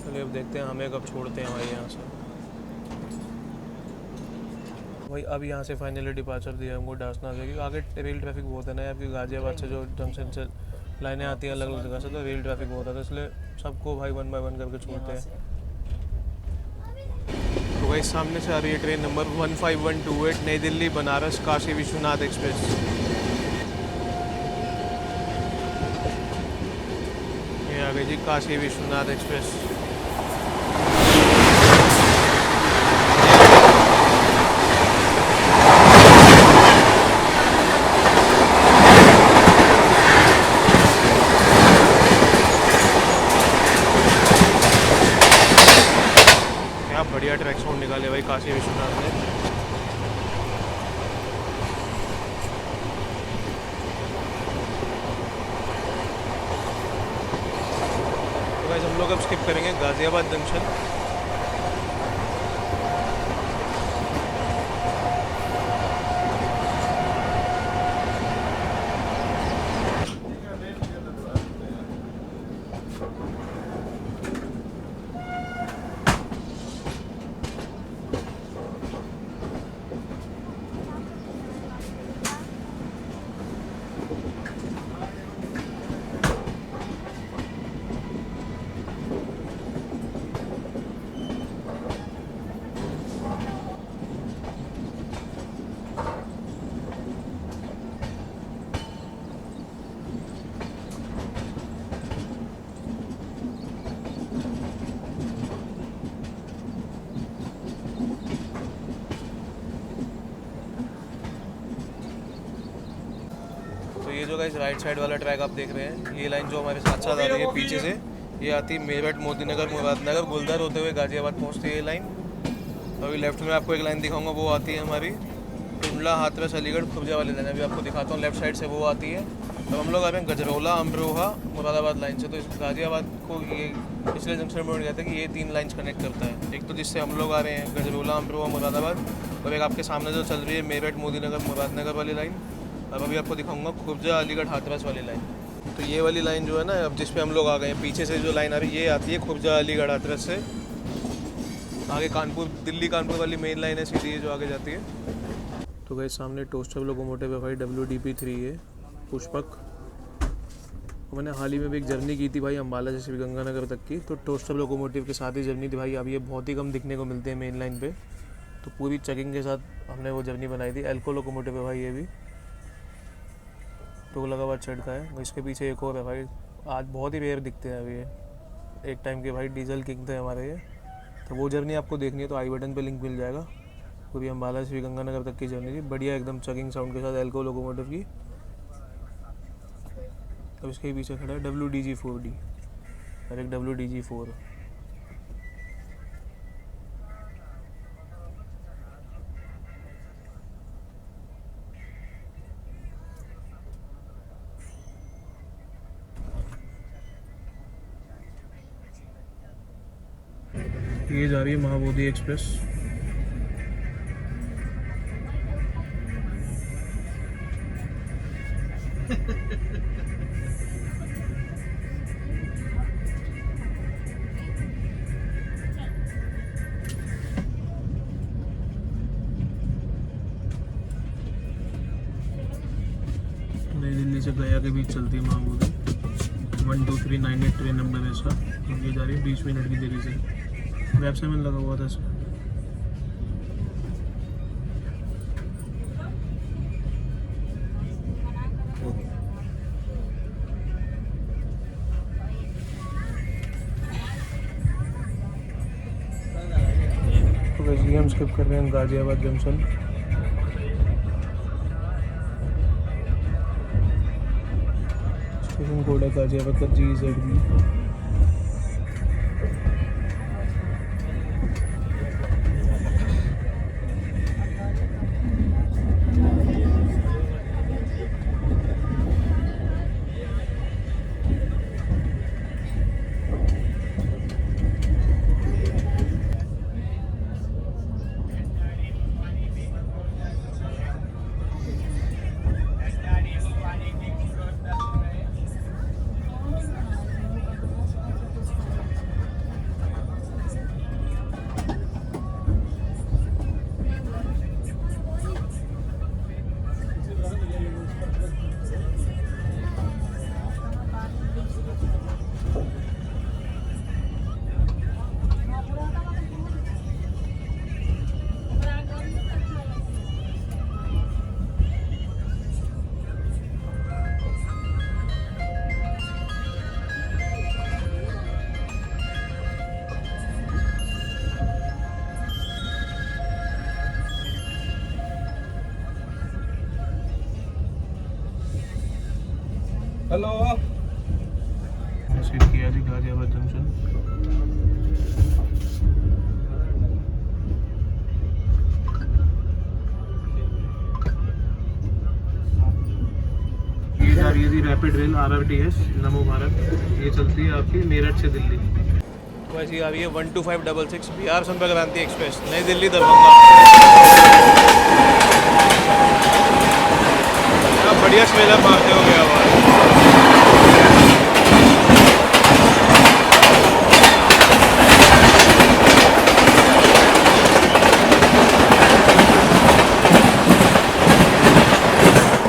चलिए अब देखते हैं हमें कब छोड़ते हैं भाई यहाँ से। भाई अब यहाँ से फाइनली डिपार्चर दिया हमको डासना से, क्योंकि आगे रेल ट्रैफिक बहुत है ना, आपकी गाजियाबाद से जो जंक्शन से लाइनें आती हैं अलग अलग जगह से, तो रेल ट्रैफिक बहुत है, तो इसलिए सबको भाई 1 by 1 करके छोड़ते हैं। तो भाई सामने से आ रही है ट्रेन नंबर 15128 नई दिल्ली बनारस काशी विश्वनाथ एक्सप्रेस। ये आ गई जी काशी विश्वनाथ एक्सप्रेस। बढ़िया ट्रैक साउंड निकाले भाई काशी विश्वनाथ ने। तो गाइस हम लोग अब स्किप करेंगे गाजियाबाद जंक्शन। ये जो गाइस राइट साइड वाला ट्रैक आप देख रहे हैं, ये लाइन जो हमारे साथ साथ आ रही है पीछे से, ये आती है मेरठ मोदीनगर मुरादनगर गुलदार होते हुए गाजियाबाद पहुंचती है ये लाइन। अभी लेफ्ट में आपको एक लाइन दिखाऊंगा, वो आती है हमारी टुंडला हाथरस अलीगढ़ खुर्जा वाली लाइन। अभी आपको दिखाता हूँ लेफ्ट साइड से वो आती है। तो हम लोग आ रहे हैं गजरौला अमरोहा मुरादाबाद लाइन से। तो इस गाजियाबाद को ये पिछले जंक्शन में कहते हैं कि ये 3 लाइन्स कनेक्ट करता है। एक तो जिससे हम लोग आ रहे हैं गजरौला अमरोहा मुरादाबाद, और एक आपके सामने जो चल रही है मेरठ मोदीनगर मुरादनगर वाली लाइन। अब अभी आपको दिखाऊंगा खुर्जा अलीगढ़ हाथरस वाली लाइन। तो ये वाली लाइन जो है ना, अब जिस पे हम लोग आ गए हैं, पीछे से जो लाइन आ रही है ये आती है खुर्जा अलीगढ़ हाथरस से। आगे कानपुर दिल्ली कानपुर वाली मेन लाइन है सीधी जो आगे जाती है। तो भाई सामने टोस्टर लोकोमोटिव है भाई WDP3 है पुष्पक। मैंने हाल ही में भी एक जर्नी की थी भाई अम्बाला से श्रीगंगानगर तक की, तो टोस्टर लोकोमोटिव के साथ ही जर्नी थी भाई। अब ये बहुत ही कम दिखने को मिलते हैं मेन लाइन पे, तो पूरी चेकिंग के साथ हमने वो जर्नी बनाई थी। एल्को लोकोमोटिव है भाई, ये भी टोल लगाबाद साइड का है। इसके पीछे एक और है भाई, आज बहुत ही रेयर दिखते हैं अभी ये। एक टाइम के भाई डीजल किंग थे हमारे ये। तो वो जर्नी आपको देखनी है तो आई बटन पे लिंक मिल जाएगा। पूरी अम्बाला से श्रीगंगानगर तक की जर्नी थी, बढ़िया एकदम चेकिंग साउंड के साथ एल्को लोकोमोटिव की। अब इसके पीछे खड़ा है WDG4D और एक WDG4। ये जा रही है महाबोधि एक्सप्रेस। गया के बीच चलती है महाबोधि। 12398 ट्रेन नंबर है इसका। ये जा रही है 20 मिनट की देरी से। वेब 7 लगा हुआ था इसमें। तो वैसे हम स्किप कर रहे हैं गाजियाबाद जंक्शन। स्टेशन कोड है गाजियाबाद का GZB। हेलो सीट किया जी गाजियाबाद जंक्शन। ये जा रही है जी रैपिड रेल RRTS नमो भारत। ये चलती है आपकी मेरठ से दिल्ली। तो ऐसी आ रही है 12566 बिहार संपर्क क्रांति एक्सप्रेस नई दिल्ली दरभंगा। आप बढ़िया स्मेलर मारते हो गया आवाज़।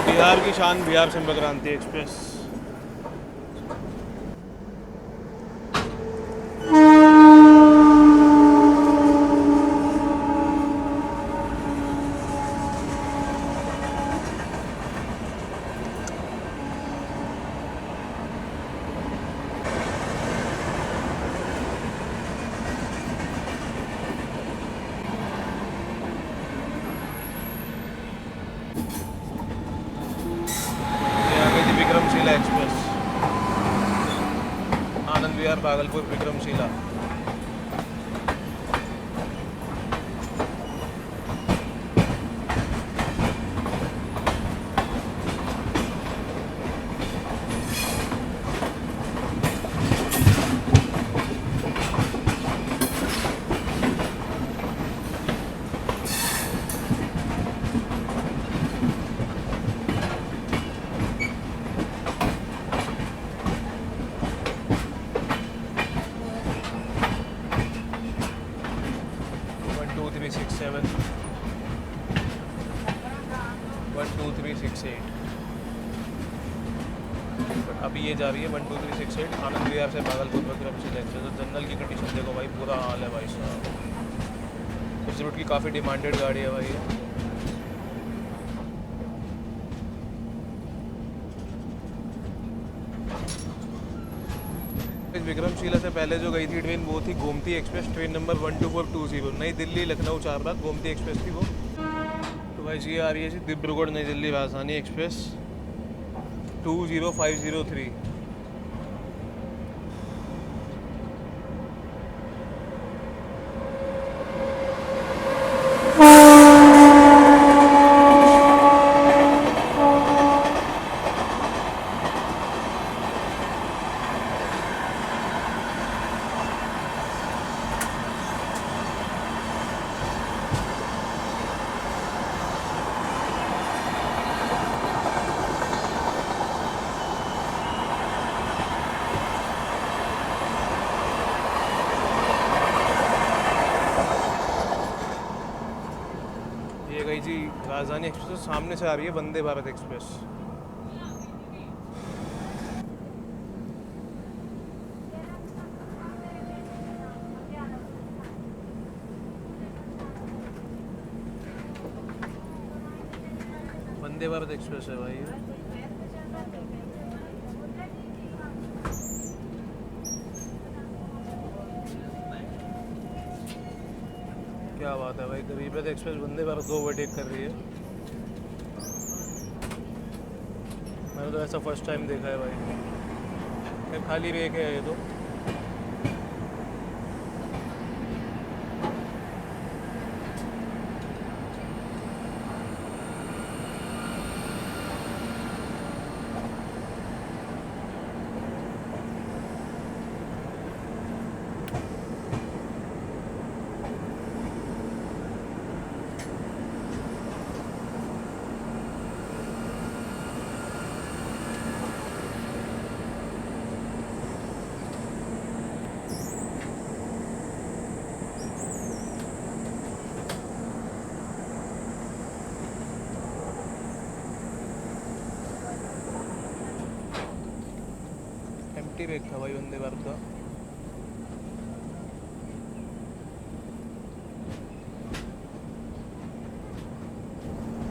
बिहार की शान बिहार संपर्क क्रांति एक्सप्रेस। विक्रमशिला एक्सप्रेस आनंद विहार भागलपुर विक्रमशिला। अभी ये जा रही है 12368 आनंद विहार से भागलपुर विक्रमशिला एक्सप्रेस। तो जनरल की कंडीशन देखो भाई, पूरा हाल है भाई साहब। इस रूट की काफ़ी डिमांडेड गाड़ी है भाई ये। विक्रमशिला से पहले जो गई थी ट्रेन वो थी गोमती एक्सप्रेस, ट्रेन नंबर 12420 नई दिल्ली लखनऊ चारबाग गोमती एक्सप्रेस थी वो। तो भाई ये आ रही है जी डिब्रूगढ़ नई दिल्ली राजधानी एक्सप्रेस 20503। ये गई जी राजधानी एक्सप्रेस। सामने से आ रही है वंदे भारत एक्सप्रेस। वंदे भारत एक्सप्रेस है भाई। क्या बात है भाई, गरीब रथ एक्सप्रेस वंदे भारत को ओवरटेक कर रही है। मैंने तो ऐसा फर्स्ट टाइम देखा है भाई। खाली रेक है ये तो। एम्प्टी रेक था भाई वंदे भारत का।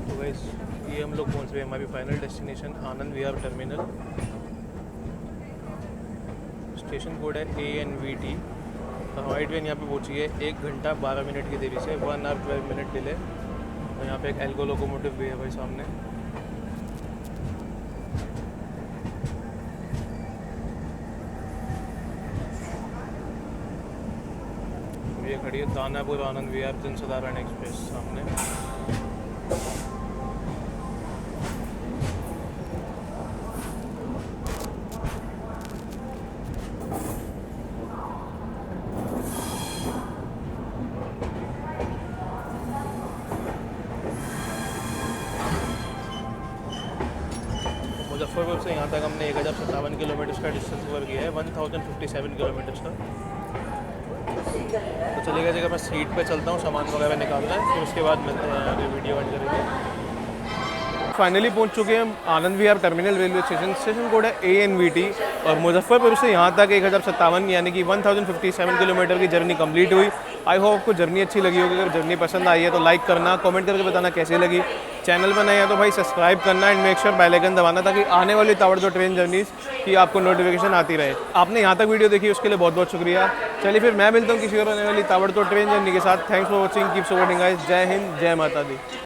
तो गाइस ये हम लोग पहुंच गए हमारी फाइनल डेस्टिनेशन आनंद विहार टर्मिनल। स्टेशन कोड है ANVT। हवाई ट्रेन यहाँ पे पहुंची है 1 घंटा 12 मिनट की देरी से, 1 आवर 12 मिनट डिले। और यहाँ पे एक एल्गो लोकोमोटिव भी है भाई सामने। ये खड़ी है दानापुर आनंद विहार जनसाधारण एक्सप्रेस सामने। मुजफ्फरपुर से यहाँ तक हमने 1057 किलोमीटर का डिस्टेंस कवर किया है, 1057 किलोमीटर का। तो चलिएगा जगह मैं सीट पे चलता हूँ, सामान वगैरह निकालना है, फिर उसके बाद मिलते हैं, आगे वीडियो एंड करेंगे। फाइनली पहुँच चुके हैं हम Anand Vihar terminal railway station. Station code है ANVT। और मुजफ्फरपुर से यहाँ तक 1057 यानी कि 1057 किलोमीटर की जर्नी कंप्लीट हुई। आई होप आपको जर्नी अच्छी लगी होगी। अगर जर्नी पसंद आई है तो लाइक करना, कमेंट करके बताना कैसी लगी। चैनल पर नए हैं तो भाई सब्सक्राइब करना and make sure bell icon दबाना, ताकि आने वाली ताबड़तोड़ ट्रेन जर्नीज की आपको नोटिफिकेशन आती रहे। आपने यहाँ तक वीडियो देखी उसके लिए बहुत बहुत शुक्रिया। चलिए फिर मैं मिलता हूँ किसी और आने वाली ताबड़तोड़ ट्रेन जर्नी के साथ। Thanks for watching, keep supporting guys. जय हिंद, जय माता दी।